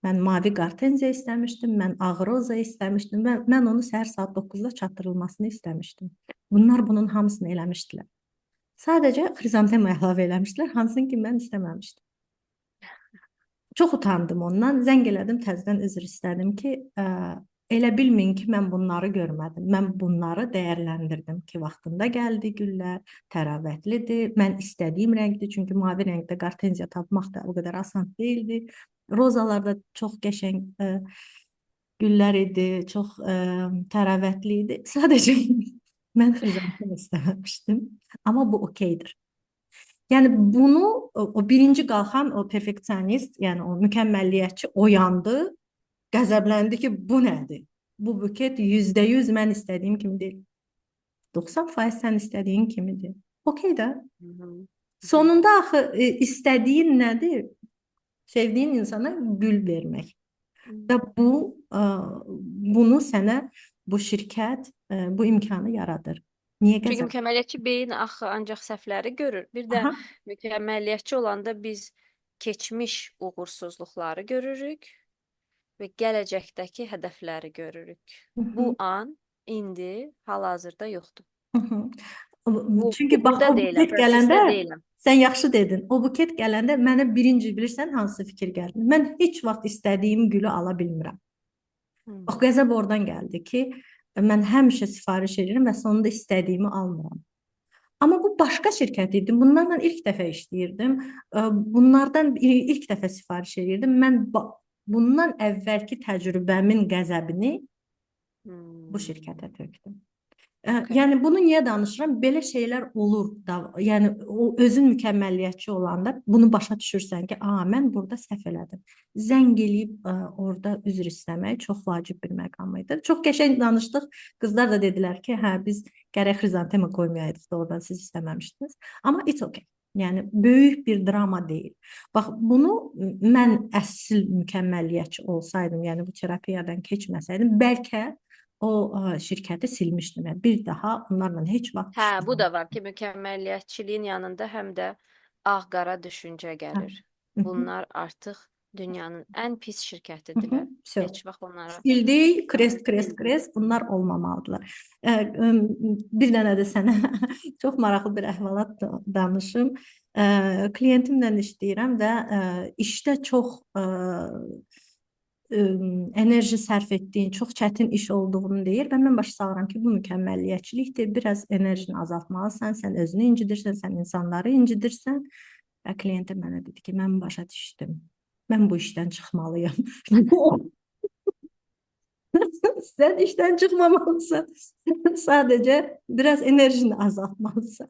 Mən mavi qartenziya istəmişdim, mən ağ roza istəmişdim və mən onu səhər saat 9-da çatdırılmasını istəmişdim. Bunlar bunun hamısını eləmişdilər. Sadəcə xrizantema əlavə eləmişdilər, hansını ki mən istəməmişdim. Çox utandım ondan. Zəng elədim, təzədən üzr istədim ki, elə bilməyin ki, mən bunları görmədim. Mən bunları dəyərləndirdim ki, vaxtında gəldi güllər, təravətlidir. Mən istədiyim rəngdir, çünki mavi rəngdə qartenziya tapmaq da o qədər asan deyildi. Rozalarda çox qəşəng güllər idi, çox təravətli idi. Sadəcə mən xrizantem istəməmişdim, amma bu okeydir. Yəni bunu o birinci qalxan o perfeksionist, yəni o mükəmməliyyətçi oyandı Qəzəbləndi ki, bu nədir? Bu buket %100 mən istədiyim kimi deyil. 90% sən istədiyin kimidir. Okey də. Hı hı. Sonunda axı istədiyin nədir? Sevdiyin insana gül vermək. Hı. Və bunu sənə bu şirkət bu imkanı yaradır. Niyə Çünki qəzəb? mükəmməliyyətçi beyin axı ancaq səhvləri görür. Bir də Aha. mükəmməliyyətçi olanda biz keçmiş uğursuzluqları görürük və gələcəkdəki hədəfləri görürük. Hı Bu hı. an indi hal-hazırda yoxdur. Hı hı. Çünki bax Burada o deyiləm, buket gələndə prosesdə deyiləm. sən yaxşı dedin. O buket gələndə mənə birinci bilirsən hansı fikir gəldi? Mən heç vaxt istədiyim gülü ala bilmirəm. Bax Hmm. qəzəb oradan gəldi ki, mən həmişə sifariş edirəm və sonunda istədiyimi almıram. Amma bu başqa şirkət idi. Bunlarla ilk dəfə işləyirdim. Bunlardan ilk dəfə sifariş edirdim. Mən bundan əvvəlki təcrübəmin qəzəbini bu Hmm. şirkətə tökdüm. Okay. Yəni bunu niyə danışıram? Belə şeylər olur da. Yəni o özün mükəmməliyyətçi olanda bunu başa düşürsən ki, mən burada səhv elədim. Zəng eləyib orada üzr istəmək çox vacib bir məqam idi. Çox qəşəng danışdıq. Qızlar da dedilər ki, hə biz gərək xrizantema qoymayaydıq da oradan siz istəməmişdiniz. Amma it's okay. Yəni böyük bir drama deyil. Bax bunu mən əsl mükəmməliyyətçi olsaydım, yəni bu terapiyadan keçməsəydim, bəlkə o şirkəti silmişdim. Yəni bir daha onlarla heç vaxt Hə, bu işləməyəcəm. da var ki, mükəmməliyyətçiliyin yanında həm də ağ-qara düşüncə Hə. gəlir. Hı hı. Bunlar artıq dünyanın ən pis Hı şirkətidir hı. və Всё. heç vaxt onlara Sildik, krest, krest, bilmir. krest. Bunlar olmamalıdırlar. Bir dənə də sənə çox maraqlı bir əhvalat danışım. Kliyentimlə işləyirəm və işdə çox enerji sərf etdiyin, çox çətin iş olduğunu deyir və mən başa salıram ki, bu mükəmməliyyətçilikdir. Biraz enerjini azaltmalısan, sən özünü incidirsən, sən insanları incidirsən. Və kliyentim mənə dedi ki, mən başa düşdüm. Mən bu işdən çıxmalıyam. Sən işdən çıxmamalısan. Sadəcə biraz enerjini azaltmalısan.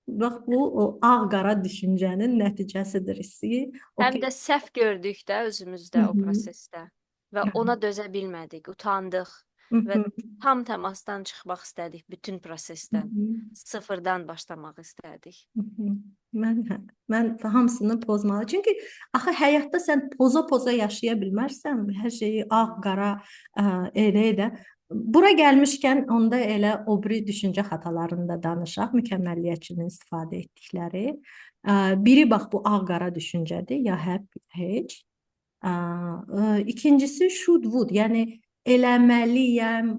Bax bu o ağ-qara düşüncənin nəticəsidir hissi. Həm Okay. də səhv gördük də Hı özümüzdə o -hı. prosesdə və ona dözə bilmədik, utandıq Hı və -hı. tam təmasdan çıxmaq istədik bütün Hı prosesdən. -hı. Sıfırdan başlamaq istədik. Hı hı. Mən hamısını pozmalı. Çünki axı həyatda sən poza-poza yaşaya bilmərsən. Hər şeyi ağ-qara elə-elə. Bura gəlmişkən onda elə o biri düşüncə xatalarını da danışaq, mükəmməliyyətçinin istifadə etdikləri. Biri bax bu ağ-qara düşüncədir, ya həp heç. İkincisi should would, yəni eləməliyəm,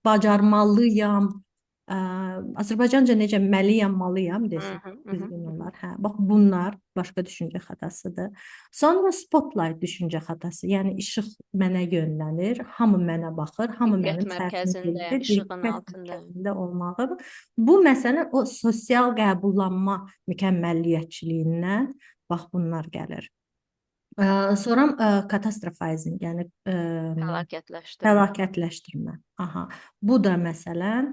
bacarmalıyam. Azərbaycanca necə məliyəm, malıyam Hı desin. hı, hı hı, Düzgün hı hı. olar. Hə, bax bunlar başqa düşüncə xatasıdır. Sonra spotlight düşüncə xatası. Yəni işıq mənə yönlənir, hamı mənə baxır, hamı Diqqət mənim səhvimi mərkəzindəyəm, bildir, işığın diqqət altındayım. mərkəzində olmağı. Bu məsələn o sosial qəbullanma mükəmməliyyətçiliyindən bax bunlar gəlir. Sonra katastrofizing, yəni Fəlakətləşdirmə. fəlakətləşdirmə. Aha. Bu da məsələn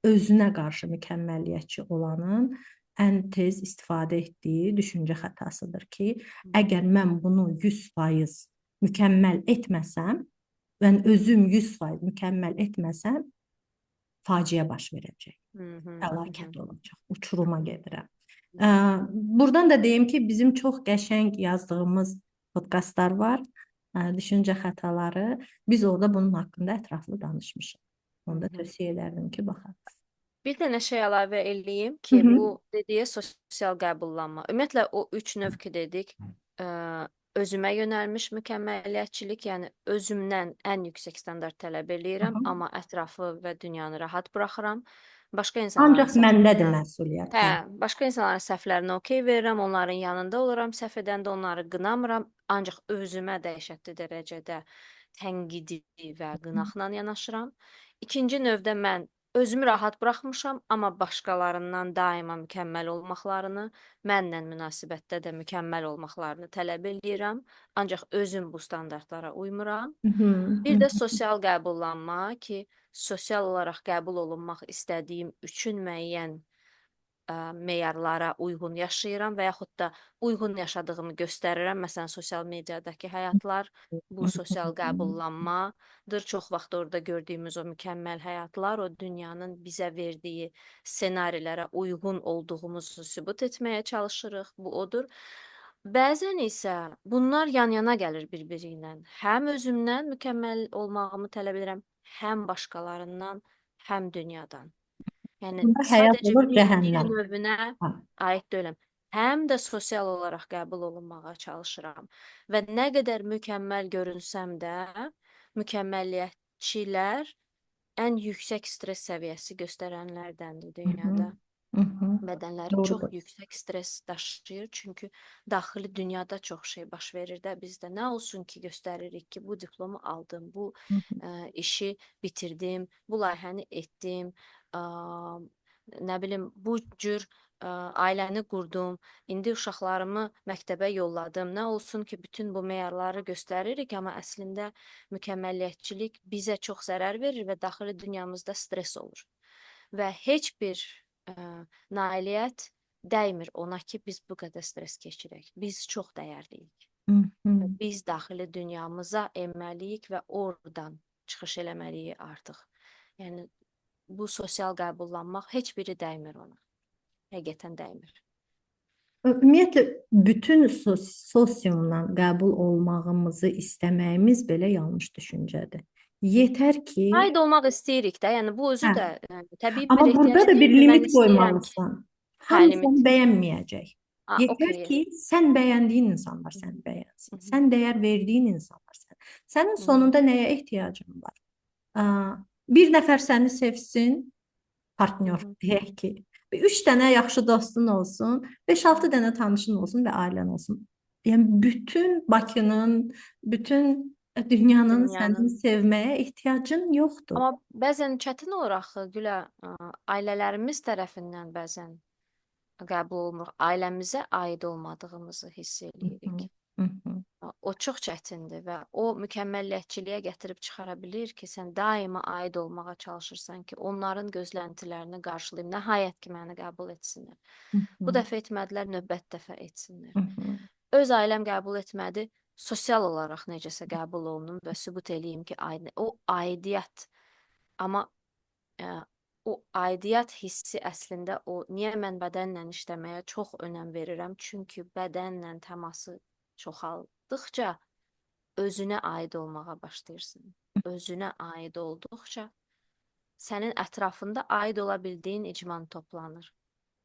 özünə qarşı mükəmməliyyətçi olanın ən tez istifadə etdiyi düşüncə xətasıdır ki, əgər mən bunu 100% mükəmməl etməsəm, mən özüm 100% mükəmməl etməsəm, faciə baş verəcək. Hı hı, hı hı. Fəlakət olacaq. Uçuruma gedirəm. Buradan da deyim ki, bizim çox qəşəng yazdığımız podkastlar var. Düşüncə xətaları. Biz orada bunun haqqında ətraflı danışmışıq. Hı Onda hı. tövsiyə edərdim ki, baxaq. Bir dənə şey əlavə eləyim Hı ki, hı. bu dediyi sosial qəbullanma. Ümumiyyətlə o üç növ ki dedik, özümə yönəlmiş mükəmməliyyətçilik, yəni özümdən ən yüksək standart tələb Hı eləyirəm, hı. amma ətrafı və dünyanı rahat buraxıram. Başqa insanların Ancaq məndədir səhvlərinə, məsuliyyət. hə, Hə. başqa insanların səhvlərinə okey verirəm, onların yanında oluram, səhv edəndə onları qınamıram, ancaq özümə dəhşətli dərəcədə tənqidi və qınaqla yanaşıram. İkinci növdə mən özümü rahat buraxmışam, amma başqalarından daima mükəmməl olmaqlarını, mənlə münasibətdə də mükəmməl olmaqlarını tələb eləyirəm, ancaq özüm bu standartlara uymuram. Hı hı. Bir də sosial qəbullanma ki, sosial olaraq qəbul olunmaq istədiyim üçün müəyyən meyarlara uyğun yaşayıram və yaxud da uyğun yaşadığımı göstərirəm. Məsələn, sosial mediadakı həyatlar bu sosial qəbullanmadır. Çox vaxt orada gördüyümüz o mükəmməl həyatlar, o dünyanın bizə verdiyi ssenarilərə uyğun olduğumuzu sübut etməyə çalışırıq. Bu odur. Bəzən isə bunlar yan-yana gəlir bir-biri ilə. Həm özümdən mükəmməl olmağımı tələb edirəm, həm başqalarından, həm dünyadan. Yəni Bunda həyat sadəcə olur bir cəhənnəm. növünə Ha. aid deyiləm. Həm də sosial olaraq qəbul olunmağa çalışıram. Və nə qədər mükəmməl görünsəm də, mükəmməlliyətçilər ən yüksək stress səviyyəsi göstərənlərdəndir Hı hı. dünyada. Hı hı. Bədənləri çox Doğrudur. yüksək stress daşıyır, çünki daxili dünyada çox şey baş verir də bizdə. Nə olsun ki, göstəririk ki, bu diplomu aldım, bu Hı hı. işi bitirdim, bu layihəni etdim, ə, nə bilim, bu cür ailəni qurdum, indi uşaqlarımı məktəbə yolladım. Nə olsun ki, bütün bu meyarları göstəririk, amma əslində mükəmməlliyətçilik bizə çox zərər verir və daxili dünyamızda stress olur. Və heç bir nailiyyət dəymir ona ki, biz bu qədər stres keçirək. Biz çox dəyərliyik. Hı hı. Və biz daxili dünyamıza enməliyik və oradan çıxış eləməliyik artıq. Yəni bu sosial qəbullanmaq heç biri dəymir ona. Həqiqətən dəymir. Ümumiyyətlə bütün sosiumdan qəbul olmağımızı istəməyimiz belə yanlış düşüncədir. Yetər ki, Aid olmaq istəyirik də, yəni bu özü hə, də təbii bir amma burada ehtiyac da bir deyilmi? Mən limit istəyirəm ki, qoymalısan. hə, Hamı limit. səni bəyənməyəcək. Yetər Okey. ki, sən bəyəndiyin insanlar səni bəyənsin. Sən dəyər verdiyin insanlar sən. Sənin sonunda nəyə ehtiyacın var? Bir nəfər səni sevsin, partnyor deyək ki, üç dənə yaxşı dostun olsun, 5-6 dənə tanışın olsun və ailən olsun. Yəni bütün Bakının, bütün dünyanın səni Dünyanın. sevməyə ehtiyacın yoxdur. Amma bəzən çətin olur axı, Gülə, ailələrimiz tərəfindən bəzən qəbul olunur. Ailəmizə aid olmadığımızı hiss Hı eləyirik. hı, hı hı, O çox çətindir və o mükəmməlliyətçiliyə gətirib çıxara bilər ki, sən daima aid olmağa çalışırsan ki, onların gözləntilərini qarşılayım. Nəhayət ki, məni qəbul etsinlər. hı Bu hı, dəfə etmədilər, növbət dəfə etsinlər. hı hı, Öz ailəm qəbul etmədi, sosial olaraq necəsə qəbul olunum və sübut eləyim ki, o aidiyyət. Amma o aidiyyət hissi əslində o niyə mən bədənlə işləməyə çox önəm verirəm? Çünki bədənlə təması çoxaldıqca özünə aid olmağa başlayırsan. Özünə aid olduqca sənin ətrafında aid ola bildiyin icman toplanır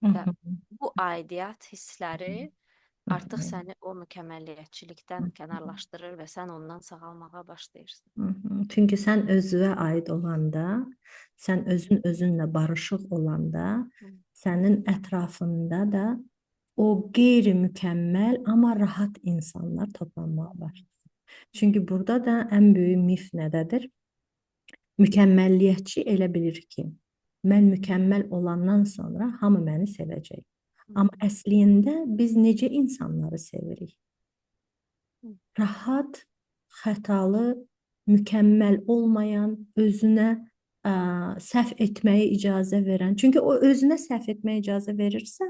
hı və hı, bu aidiyyət hissləri hı artıq hı. səni o mükəmməlliyətçilikdən kənarlaşdırır və sən ondan sağalmağa başlayırsan. Hı hı. Çünki sən özünə aid olanda, sən özünlə barışıq olanda, Hı. sənin ətrafında da o qeyri-mükəmməl, amma rahat insanlar toplanmağa başlayır. Çünki burada da ən böyük mif nədədir? Mükəmməlliyətçi elə bilir ki, mən mükəmməl olandan sonra hamı məni sevəcək. Amma əslində biz necə insanları sevirik? Rahat, xətalı, mükəmməl olmayan, özünə səhv etməyə icazə verən. Çünki o özünə səhv etməyə icazə verirsə,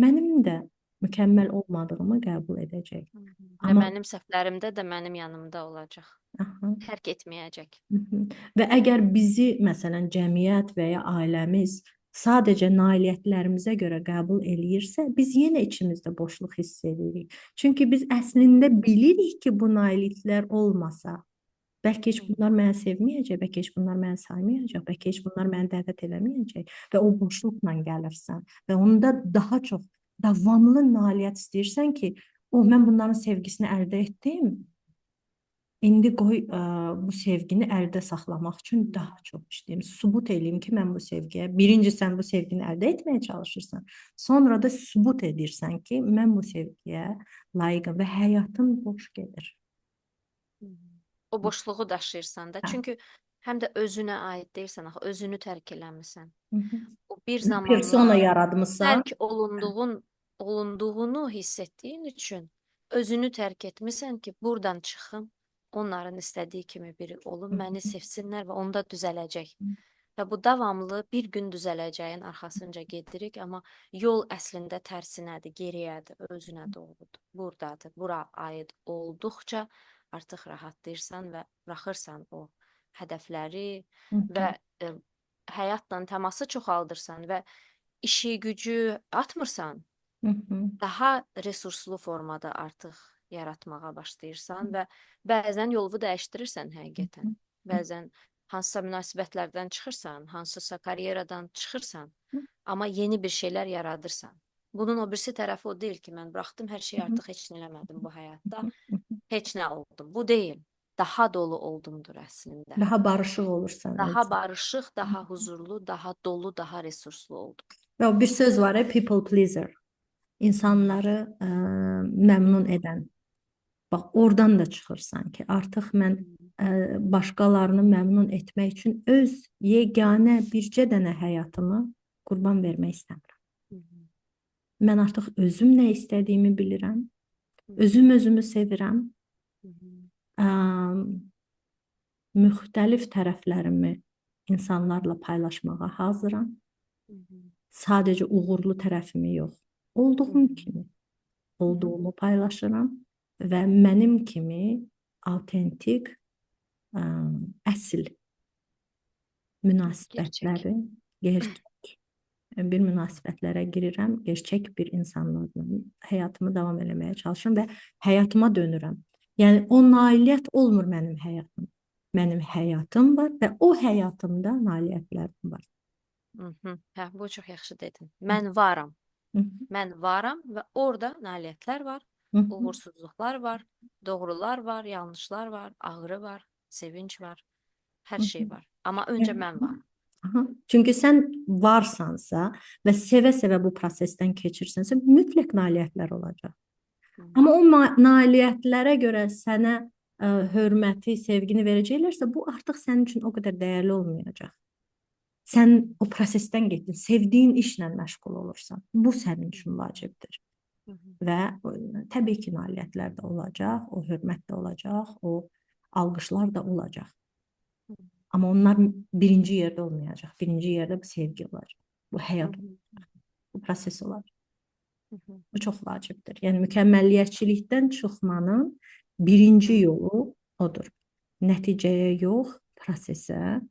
mənim də mükəmməl olmadığımı qəbul edəcək. Və Amma mənim səhvlərimdə də mənim yanımda olacaq. aha, Tərk etməyəcək. hı hı. Və əgər bizi məsələn cəmiyyət və ya ailəmiz sadəcə nailiyyətlərimizə görə qəbul eləyirsə, biz yenə içimizdə boşluq hiss edirik. Çünki biz əslində bilirik ki, bu nailiyyətlər olmasa, bəlkə heç bunlar məni sevməyəcək, bəlkə heç bunlar məni saymayacaq, bəlkə heç bunlar məni dəvət eləməyəcək və o boşluqla gəlirsən və onda daha çox davamlı nailiyyət istəyirsən ki, o mən bunların sevgisini əldə etdim. İndi qoy bu sevgini əldə saxlamaq üçün daha çox işləyim. Sübut eləyim ki, mən bu sevgiyə, birinci sən bu sevgini əldə etməyə çalışırsan, sonra da sübut edirsən ki, mən bu sevgiyə layiqəm və həyatın boş gedir. O boşluğu daşıyırsan da. Hə. Çünki həm də özünə aid deyirsən, axı özünü tərk eləmisən. Hı hı. O bir Bir persona zamanlar yaratmısan. tərk olunduğunu hiss etdiyin üçün özünü tərk etmisən ki, buradan çıxım, onların istədiyi kimi biri olum, məni sevsinlər və onda düzələcək. Və bu davamlı bir gün düzələcəyin arxasınca gedirik, amma yol əslində tərsinədir, geriyədir, özünə doğrudur, buradadır. Bura aid olduqca artıq rahatlayırsan və buraxırsan o hədəfləri Hı və hı. həyatla təması çoxaldırsan və işi gücü atmırsan, Hı hı. daha resurslu formada artıq yaratmağa başlayırsan və bəzən yolunu dəyişdirirsən həqiqətən. Bəzən hansısa münasibətlərdən çıxırsan, hansısa karyeradan çıxırsan, amma yeni bir şeylər yaradırsan. Bunun o birisi tərəfi o deyil ki, mən buraxdım, hər şeyi artıq heç nə eləmədim bu həyatda, heç nə oldum. Bu deyil. Daha dolu oldumdur əslində. Daha barışıq olursan Daha özün. barışıq, daha huzurlu, daha dolu, daha resurslu oldum. Və bir söz var ya, people pleaser. İnsanları məmnun edən. Bax, oradan da çıxırsan ki, artıq mən başqalarını məmnun etmək üçün öz yeganə bircə dənə həyatımı qurban vermək istəmirəm. Mən artıq özüm nə istədiyimi bilirəm. Özümü sevirəm. Ə, müxtəlif tərəflərimi insanlarla paylaşmağa hazıram. Sadəcə uğurlu tərəfimi yox, olduğum kimi olduğumu paylaşıram və mənim kimi avtentik, əsl münasibətləri, gerçək bir münasibətlərə girirəm, gerçək bir insanlarla həyatımı davam eləməyə çalışıram və həyatıma dönürəm. Yəni o nailiyyət olmur mənim həyatım. Mənim həyatım var və o həyatımda nailiyyətlərim var. Hə, bu çox yaxşı dedin. Mən varam. Hı Mən varam və orada nailiyyətlər var, hı. uğursuzluqlar var, doğrular var, yanlışlar var, ağrı var, sevinç var, hər Hı şey hı. var. Amma öncə mən varam. Aha. Çünki sən varsansa və sevə-sevə bu prosesdən keçirsənsə, mütləq nailiyyətlər olacaq. Amma o nailiyyətlərə görə sənə hörməti, sevgini verəcəklərsə, bu artıq sənin üçün o qədər dəyərli olmayacaq. Sən o prosesdən getdin, sevdiyin işlə məşğul olursan, bu sənin üçün vacibdir. Və təbii ki, nailiyyətlər də olacaq, o hörmət də olacaq, o alqışlar da olacaq. Amma onlar birinci yerdə olmayacaq. Birinci yerdə bu sevgi olacaq. Bu həyat olacaq. Bu proses olacaq. Bu çox vacibdir. Yəni mükəmməlliyətçilikdən çıxmanın birinci yolu odur. Nəticəyə yox, prosesə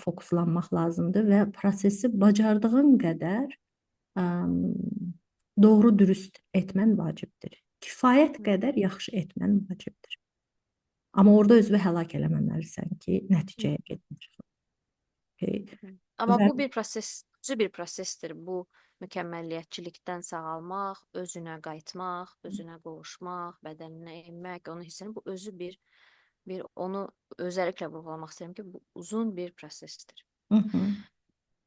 fokuslanmaq lazımdır və prosesi bacardığın qədər doğru dürüst etmən vacibdir. Kifayət qədər yaxşı etmən vacibdir. Amma orada özünü həlak eləməməlisən ki, nəticəyə getmir. Amma Və bu bir proses, bir prosesdir. Bu mükəmməlliyətçilikdən sağalmaq, özünə qayıtmaq, özünə qovuşmaq, bədəninə enmək, onu hiss etmək, bu özü bir onu özəlliklə vurğulamaq istəyirəm ki, bu uzun bir prosesdir. Hı -hı.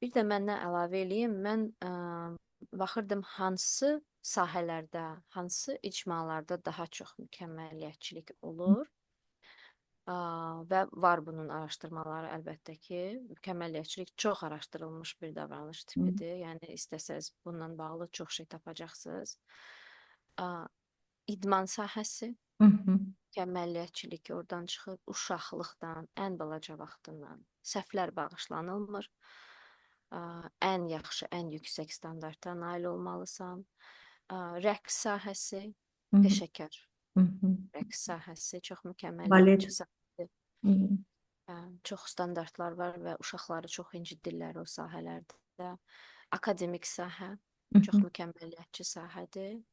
Bir də məndən əlavə eləyim, mən baxırdım hansı sahələrdə, hansı icmalarda daha çox mükəmməlliyətçilik olur. Və var bunun araşdırmaları əlbəttə ki, mükəmməlliyətçilik çox araşdırılmış bir davranış tipidir. Yəni istəsəz bununla bağlı çox şey tapacaqsınız. İdman sahəsi, mükəmməlliyətçilik oradan çıxır, uşaqlıqdan, ən balaca vaxtından səhvlər bağışlanılmır. Ən yaxşı, ən yüksək standarta nail olmalısan. Rəqs sahəsi, peşəkar rəqs sahəsi çox mükəmməlliyətçi sahədir. Çox standartlar var və uşaqları çox incidirlər o sahələrdə. Akademik sahə çox mükəmməlliyətçi sahədir.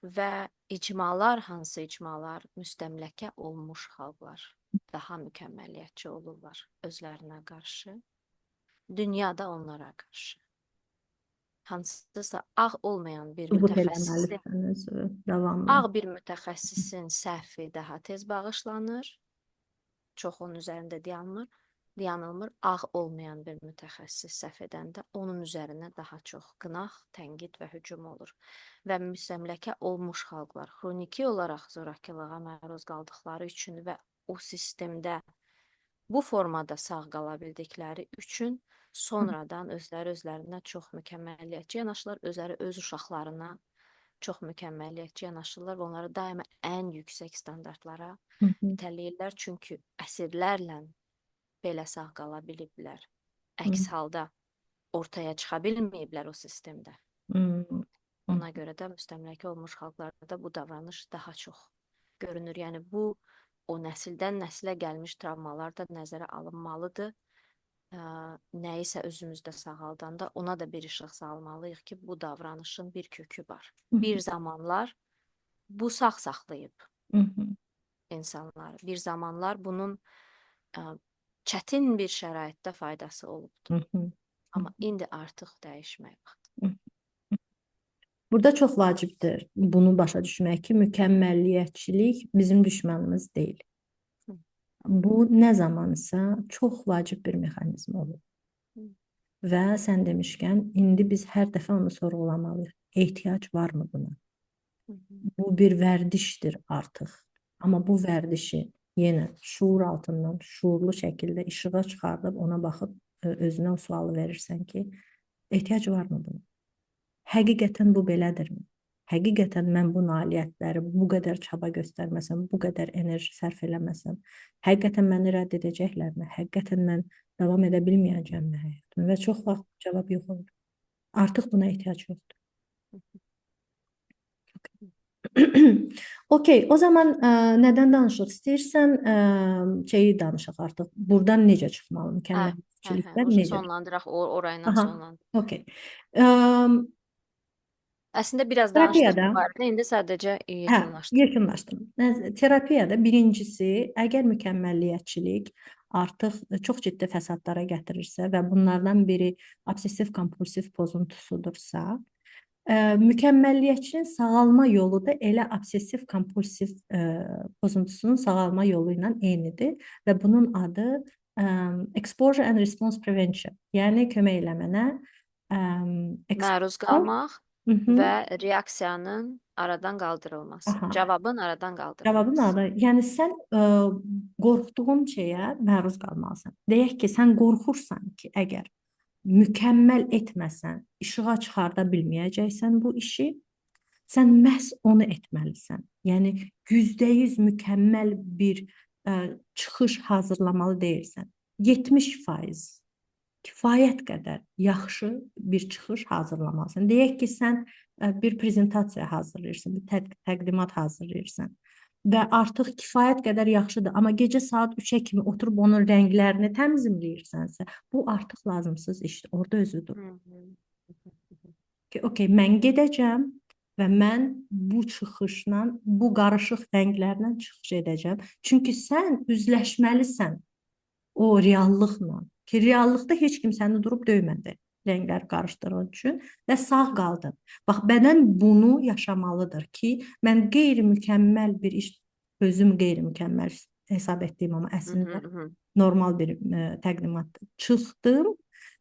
Və icmalar, hansı icmalar müstəmləkə olmuş xalqlar daha mükəmməlliyətçi olurlar özlərinə qarşı, dünyada onlara qarşı. Hansısa ağ olmayan bir mütəxəssisin, ağ bir mütəxəssisin səhvi daha tez bağışlanır, çox onun üzərində dayanılmır. Ağ olmayan bir mütəxəssis səhv edəndə onun üzərinə daha çox qınaq, tənqid və hücum olur. Və müstəmləkə olmuş xalqlar xroniki olaraq zorakılığa məruz qaldıqları üçün və o sistemdə bu formada sağ qala bildikləri üçün sonradan özlərinə çox mükəmməlliyətçi yanaşırlar, özləri öz uşaqlarına çox mükəmməlliyətçi yanaşırlar və onları daima ən yüksək standartlara itələyirlər. Çünki əsrlərlə belə sağ qala biliblər. Hı Əks halda ortaya çıxa bilməyiblər o sistemdə. hı. Hı Ona görə də müstəmləkə olmuş xalqlarda bu davranış daha çox görünür. Yəni bu o nəsildən nəslə gəlmiş travmalar da nəzərə alınmalıdır. Nəyisə özümüzdə sağaldanda ona da bir işıq salmalıyıq ki, bu davranışın bir kökü var. hı. Bir zamanlar bu sağ saxlayıb Hı hı. insanları. Bir zamanlar bunun ə, çətin bir şəraitdə faydası olubdu. Hı hı. Amma indi artıq dəyişmək vaxtı. Hı. Burada çox vacibdir bunu başa düşmək ki, mükəmməlliyətçilik bizim düşmənimiz deyil. Hı. Bu nə zamansa çox vacib bir mexanizm olur. Hı. Və sən demişkən, indi biz hər dəfə onu sorğulamalıyıq. Ehtiyac varmı buna? Hı. Bu bir vərdişdir artıq. Amma bu vərdişi yenə şuur altından, şuurlu şəkildə işığa çıxardıb ona baxıb özünə o sualı verirsən ki, ehtiyac varmı buna? Həqiqətən bu belədirmi? Həqiqətən mən bu nailiyyətləri bu qədər çaba göstərməsəm, bu qədər enerji sərf eləməsəm, həqiqətən məni rədd edəcəklərmi? Həqiqətən mən davam edə bilməyəcəmmi həyatımı? Və çox vaxt cavab yox olur. Artıq buna ehtiyac yoxdur. Okey, o zaman nədən danışıq istəyirsən? Şeyi danışaq artıq. Burdan necə çıxmalı? Mükəmməlçilikdən Ucu necə? sonlandıraq, orayla Aha, sonlandıraq. okey. Əslində biraz danışdıq bu Terapiyada barədə, indi sadəcə hə, yekunlaşdıraq. yekunlaşdım. Terapiyada birincisi, əgər mükəmməlliyətçilik artıq çox ciddi fəsadlara gətirirsə və bunlardan biri obsessiv-kompulsiv pozuntusudursa, mükəmməlliyətçinin sağalma yolu da elə obsessiv-kompulsiv pozuntusunun sağalma yolu ilə eynidir və bunun adı exposure and response prevention, yəni kömək eləmənə Məruz exposure. qalmaq Hı -hı. və reaksiyanın aradan qaldırılması, Aha. cavabın aradan Cavabın qaldırılması. adı, yəni sən qorxduğun şeyə məruz qalmalısan. Deyək ki, sən qorxursan ki, əgər mükəmməl etməsən, işığa çıxarda bilməyəcəksən bu işi, sən məhz onu etməlisən. Yəni 100% mükəmməl bir çıxış hazırlamalı deyilsən. 70% kifayət qədər yaxşı bir çıxış hazırlamalısan. Deyək ki, sən bir prezentasiya hazırlayırsan, bir təqdimat hazırlayırsan və artıq kifayət qədər yaxşıdır, amma gecə saat 3-ə kimi oturub onun rənglərini təmizləyirsənsə, bu artıq lazımsız işdir. Orada özüdür. Ki, okey, mən gedəcəm və mən bu çıxışla, bu qarışıq rənglərlə çıxış edəcəm. Çünki sən üzləşməlisən o reallıqla. Ki, reallıqda heç kim səni durub döymədi rənglər qarışdırın üçün və sağ qaldın. Bax, bədən bunu yaşamalıdır ki, mən qeyri-mükəmməl bir iş, özüm qeyri-mükəmməl hesab etdiyim, amma əslində normal bir təqdimat çıxdım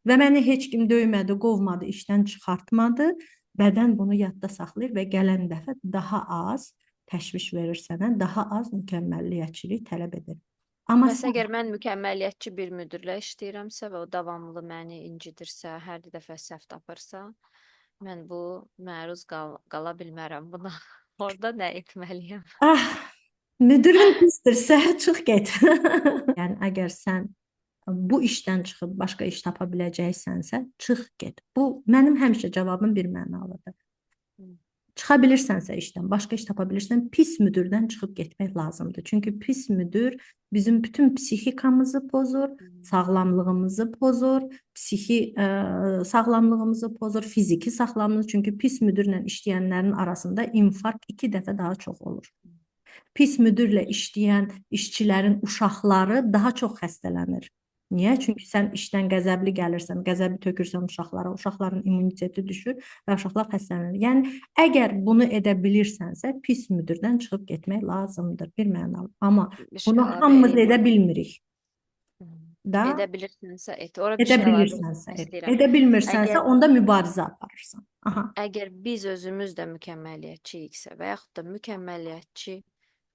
və məni heç kim döymədi, qovmadı, işdən çıxartmadı. Bədən bunu yadda saxlayır və gələn dəfə daha az təşviş verir sənə, daha az mükəmməlliyətçilik tələb edir. Amma Bəs sən əgər mən mükəmməliyyətçi bir müdirlə işləyirəmsə və o davamlı məni incidirsə, hər dəfə səhv tapırsa, mən bu məruz qala bilmərəm buna. Orada nə etməliyəm? müdirin pisdirsə, çıx get. Yəni əgər sən bu işdən çıxıb başqa iş tapa biləcəksənsə, çıx get. Bu mənim həmişə cavabım bir mənalıdır. Çıxa bilirsənsə işdən, başqa iş tapa bilirsən, pis müdirdən çıxıb getmək lazımdır. Çünki pis müdir bizim bütün psixikamızı pozur, sağlamlığımızı pozur, sağlamlığımızı pozur, fiziki sağlamlığımızı. Çünki pis müdirlə işləyənlərin arasında infarkt 2 dəfə daha çox olur. Pis müdirlə işləyən işçilərin uşaqları daha çox xəstələnir. Niyə? Çünki sən işdən qəzəbli gəlirsən, qəzəbi tökürsən uşaqlara, uşaqların immuniteti düşür və uşaqlar xəstələnir. Yəni əgər bunu edə bilirsənsə, pis müdirdən çıxıb getmək lazımdır, bir mənalı. Amma Bir şey bunu əlavə hamımız edeyim edə oraya. bilmirik. Da Edə bilirsənsə et. Ora bir edə şey əlavə bilirsənsə etmək et. istəyirəm. Edə bilmirsənsə, Əgər onda mübarizə aparırsan. Aha. əgər biz özümüz də mükəmməliyyətçiyiksə və yaxud da mükəmməliyyətçi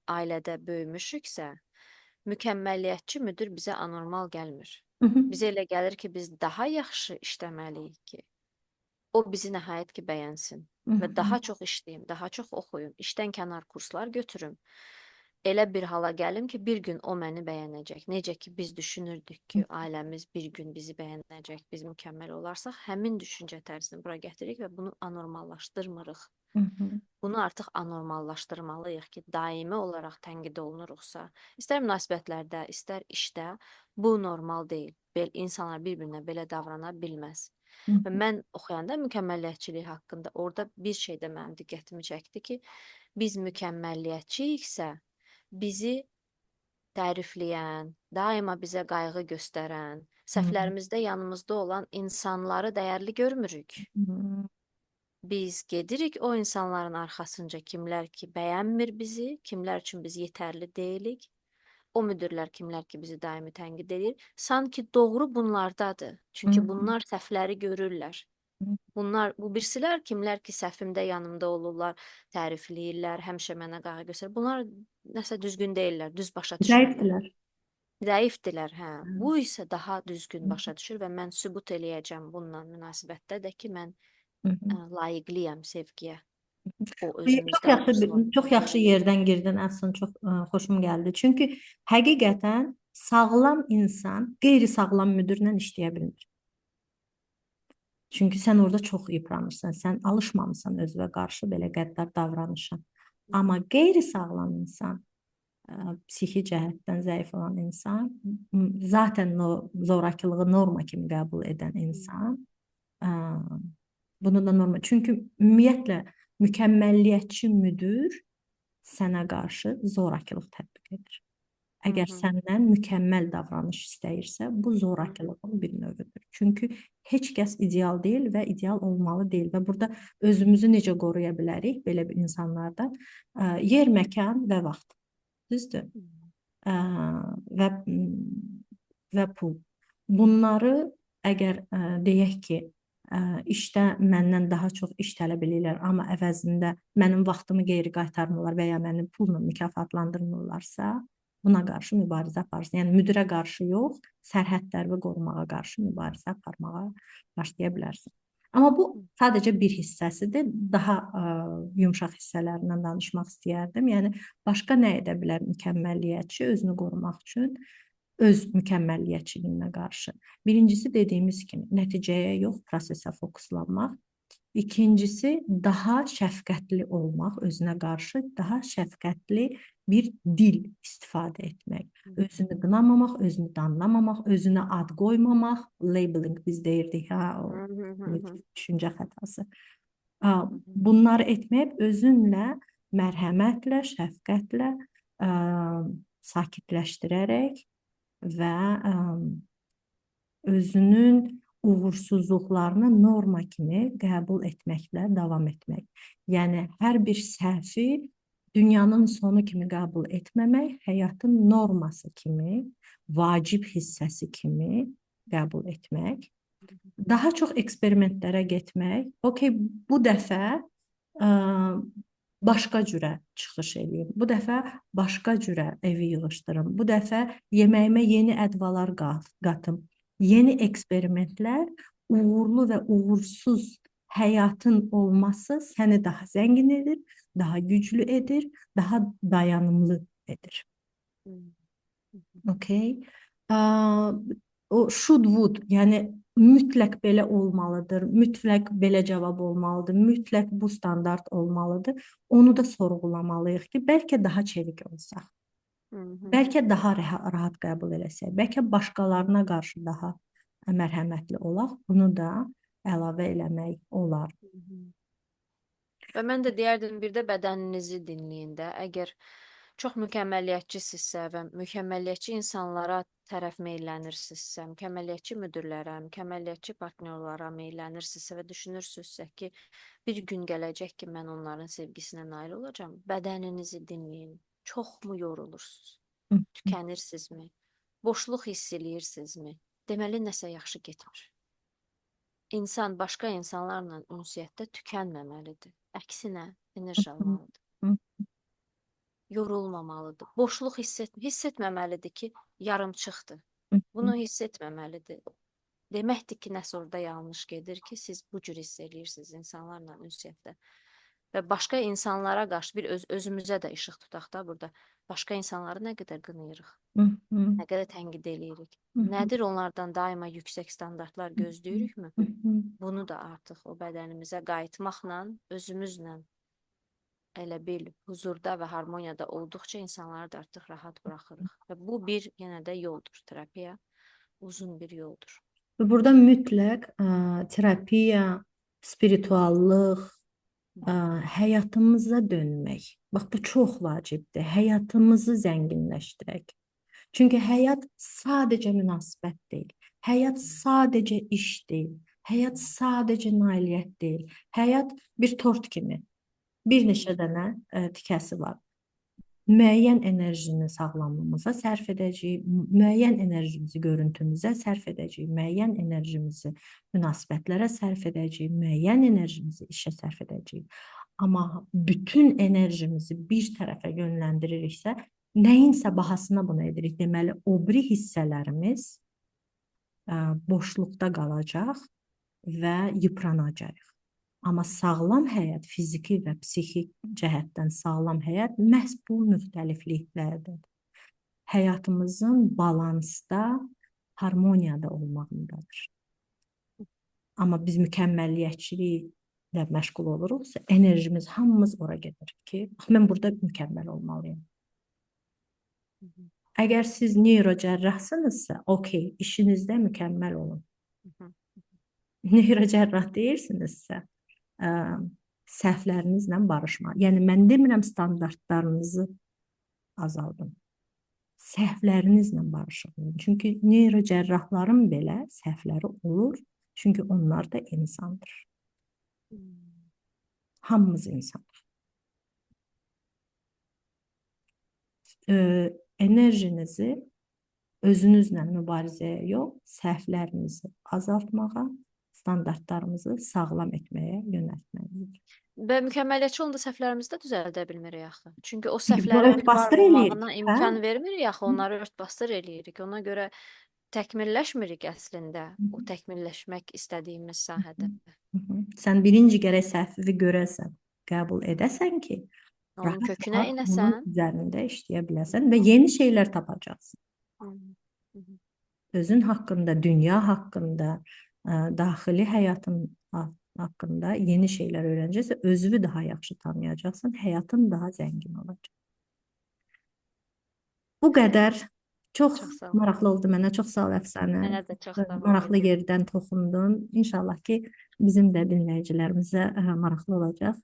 ailədə böyümüşüksə, mükəmməliyyətçi müdir bizə anormal gəlmir. Hı -hı. Bizə elə gəlir ki, biz daha yaxşı işləməliyik ki, o bizi nəhayət ki bəyənsin Hı və -hı. daha çox işləyim, daha çox oxuyum, işdən kənar kurslar götürüm elə bir hala gəlim ki, bir gün o məni bəyənəcək. Necə ki biz düşünürdük ki, ailəmiz bir gün bizi bəyənəcək, biz mükəmməl olarsak, həmin düşüncə tərzini bura gətiririk və bunu anormallaşdırmırıq. Hı hı. Bunu artıq anormallaşdırmalıyıq ki, daimi olaraq tənqid olunuruqsa, istər münasibətlərdə, istər işdə bu normal deyil. İnsanlar bir-birinə belə davrana bilməz. Hı Və mən oxuyanda mükəmməlliyətçilik haqqında orada bir şey də mənim diqqətimi çəkdi ki, biz mükəmməlliyətçiyiksə, bizi tərifləyən, daima bizə qayğı göstərən, hı. səhvlərimizdə yanımızda olan insanları dəyərli görmürük. Hı. Biz gedirik o insanların arxasınca kimlər ki bəyənmir bizi, kimlər üçün biz yetərli deyilik, o müdirlər kimlər ki bizi daimi tənqid edir. Sanki doğru bunlardadır. Hı Çünki hı. bunlar səhvləri görürlər. Bu birsilər kimlər ki səhvimdə yanımda olurlar, tərifləyirlər, həmişə mənə qayğı göstərir. Bunlar nəsə düzgün deyirlər, düz başa düşmürlər. Zəifdirlər. Zəifdirlər, hə. Hı Bu isə daha düzgün başa düşür və mən sübut eləyəcəm bununla münasibətdə də ki, mən hı. layiqliyəm sevgiyə. O Çox özümüzdə yaxşı arzuladığım çox yaxşı şeylər. yerdən girdin Əfsun, çox xoşum gəldi. Çünki həqiqətən sağlam insan qeyri-sağlam müdirlə işləyə bilmir. Çünki sən orada çox yıpranırsan, sən alışmamısan özünə qarşı belə qəddar davranışa. Amma qeyri-sağlam insan, psixi cəhətdən zəif olan insan, zaten zorakılığı norma kimi qəbul edən insan, ə, bunu da norma. Çünki ümumiyyətlə mükəmməlliyətçi müdir sənə qarşı zorakılıq tətbiq edir. Hı Əgər hı. səndən mükəmməl davranış istəyirsə, bu Hı hı. zorakılığın bir növüdür. Çünki heç kəs ideal deyil və ideal olmalı deyil və burada özümüzü necə qoruya bilərik belə bir insanlardan? Yer, məkan və vaxt. Düzdür? Ə, və və pul. Bunları əgər deyək ki, işdə məndən daha çox iş tələb edirlər, amma əvəzində mənim vaxtımı geri qaytarmırlar və ya məni pulla mükafatlandırmırlarsa, buna qarşı mübarizə aparırsın. Yəni müdirə qarşı yox, sərhədlərimi qorumağa qarşı mübarizə aparmağa başlaya bilərsən. Amma bu sadəcə bir hissəsidir. Daha yumşaq hissələrindən danışmaq istəyərdim. Yəni başqa nə edə bilər mükəmməlliyətçi özünü qorumaq üçün öz mükəmməlliyətçiliyinə qarşı? Birincisi dediyimiz kimi nəticəyə yox, prosesə fokuslanmaq. İkincisi daha şəfqətli olmaq, özünə qarşı daha şəfqətli bir dil istifadə etmək. Özünü qınamamaq, özünü danlamamaq, özünə ad qoymamaq, labeling biz deyirdik, ha, o Hı hı hı hı. düşüncə xətası. Hı hı. Bunları etməyib özünlə mərhəmətlə, şəfqətlə, ə, sakitləşdirərək və özünün uğursuzluqlarını norma kimi qəbul etməklə davam etmək. Yəni hər bir səhvi dünyanın sonu kimi qəbul etməmək, həyatın norması kimi, vacib hissəsi kimi qəbul etmək. Daha çox eksperimentlərə getmək. Okay, bu dəfə ə, başqa cürə çıxış eləyim. Bu dəfə başqa cürə evi yığışdırım. Bu dəfə yeməyimə yeni ədvalar qatım. Yeni eksperimentlər uğurlu və uğursuz həyatın olması səni daha zəngin edir, daha güclü edir, daha dayanımlı edir. Hı hı. Okay. O should would, yəni mütləq belə olmalıdır, mütləq belə cavab olmalıdır, mütləq bu standart olmalıdır. Onu da sorğulamalıyıq ki, bəlkə daha çevik olsaq, Hı hı. bəlkə daha rahat qəbul eləsək, bəlkə başqalarına qarşı daha mərhəmətli olaq. Bunu da əlavə eləmək olar. Hı hı. Və mən də deyərdim bir də bədəninizi dinləyin də. Əgər çox mükəmməlliyətçisinizsə və mükəmməlliyətçi insanlara tərəf meyllənirsinizsə, mükəmməlliyətçi müdirlərə, mükəmməlliyətçi partnyorlara meyllənirsinizsə və düşünürsünüzsə ki, bir gün gələcək ki, mən onların sevgisinə nail olacağam, bədəninizi dinləyin. Çoxmu yorulursunuz? Tükənirsinizmi? Boşluq hiss eləyirsinizmi? Deməli nəsə yaxşı getmir. İnsan başqa insanlarla ünsiyyətdə tükənməməlidir. Əksinə, enerji almalıdır. Yorulmamalıdır. Boşluq hiss etməməlidir ki, yarımçıqdır. Bunu hiss etməməlidir. Deməkdir ki, nəsə orada yanlış gedir ki, siz bu cür hiss eləyirsiniz insanlarla ünsiyyətdə. Və başqa insanlara qarşı bir özümüzə də işıq tutaq da burada. başqa insanları nə qədər qınayırıq, Hı hı. nə qədər tənqid eləyirik. Hı hı. Nədir onlardan daima yüksək standartlar gözləyirikmi? Hı hı. Bunu da artıq o bədənimizə qayıtmaqla, özümüzlə elə bil huzurda və harmoniyada olduqca insanları da artıq rahat buraxırıq. Və bu bir yenə də yoldur, terapiya uzun bir yoldur. Və burada mütləq terapiya, spirituallıq, həyatımıza dönmək. Bax bu çox vacibdir. Həyatımızı zənginləşdirək. Çünki həyat sadəcə münasibət deyil. Həyat sadəcə iş deyil. Həyat sadəcə nailiyyət deyil. Həyat bir tort kimi. Bir neçə dənə tikəsi var. Müəyyən enerjini sağlamlığımıza sərf edəcəyik, müəyyən enerjimizi görüntümüzə sərf edəcəyik, müəyyən enerjimizi münasibətlərə sərf edəcəyik, müəyyən enerjimizi işə sərf edəcəyik. Amma bütün enerjimizi bir tərəfə yönləndiririksə, nəyinsə bahasına bunu edirik. Deməli, o biri hissələrimiz boşluqda qalacaq və yıpranacaq. Amma sağlam həyat, fiziki və psixik cəhətdən sağlam həyat məhz bu müxtəlifliklərdir. Həyatımızın balansda, harmoniyada olmağındadır. Amma biz mükəmməlliyətçiliklə məşğul oluruqsa, enerjimiz hamımız ora gedir ki, mən burada mükəmməl olmalıyam. Əgər siz neyrocərrahsınızsa, okey, işinizdə mükəmməl olun. Neyrocərrah deyirsinizsə, səhvlərinizlə barışma. Yəni mən demirəm standartlarınızı azaldın. Səhvlərinizlə barışın. Çünki neyrocərrahların belə səhvləri olur. Çünki onlar da insandır. Hamımız insandır. Enerjinizi özünüzlə mübarizəyə yox, səhvlərinizi azaltmağa, standartlarımızı sağlam etməyə yönəltməliyik. Və mükəmməliyyətçi olanda səhvlərimizi də düzəldə bilmirik axı. Çünki o Çünki bu səhvlərin bir var örtbasdır eləyirik, olmağına hə? imkan vermirik axı, onları ört-basdır eləyirik. Ona görə təkmilləşmirik əslində o təkmilləşmək istədiyimiz sahədə. Sən birinci gərək səhvi görəsən, qəbul edəsən ki, Onun kökünə rahat-rahat onun inəsən. üzərində işləyə biləsən və yeni şeylər tapacaqsın. Özün haqqında, dünya haqqında, daxili həyatın haqqında yeni şeylər öyrənəcəksən, özünü daha yaxşı tanıyacaqsan, həyatın daha zəngin olacaq. Bu qədər. Çox Çox sağ ol. maraqlı oldu mənə. Çox sağ ol Əfsanə. Mənə də çox sağ ol. Maraqlı yerdən toxundun. İnşallah ki, bizim də dinləyicilərimizə maraqlı olacaq.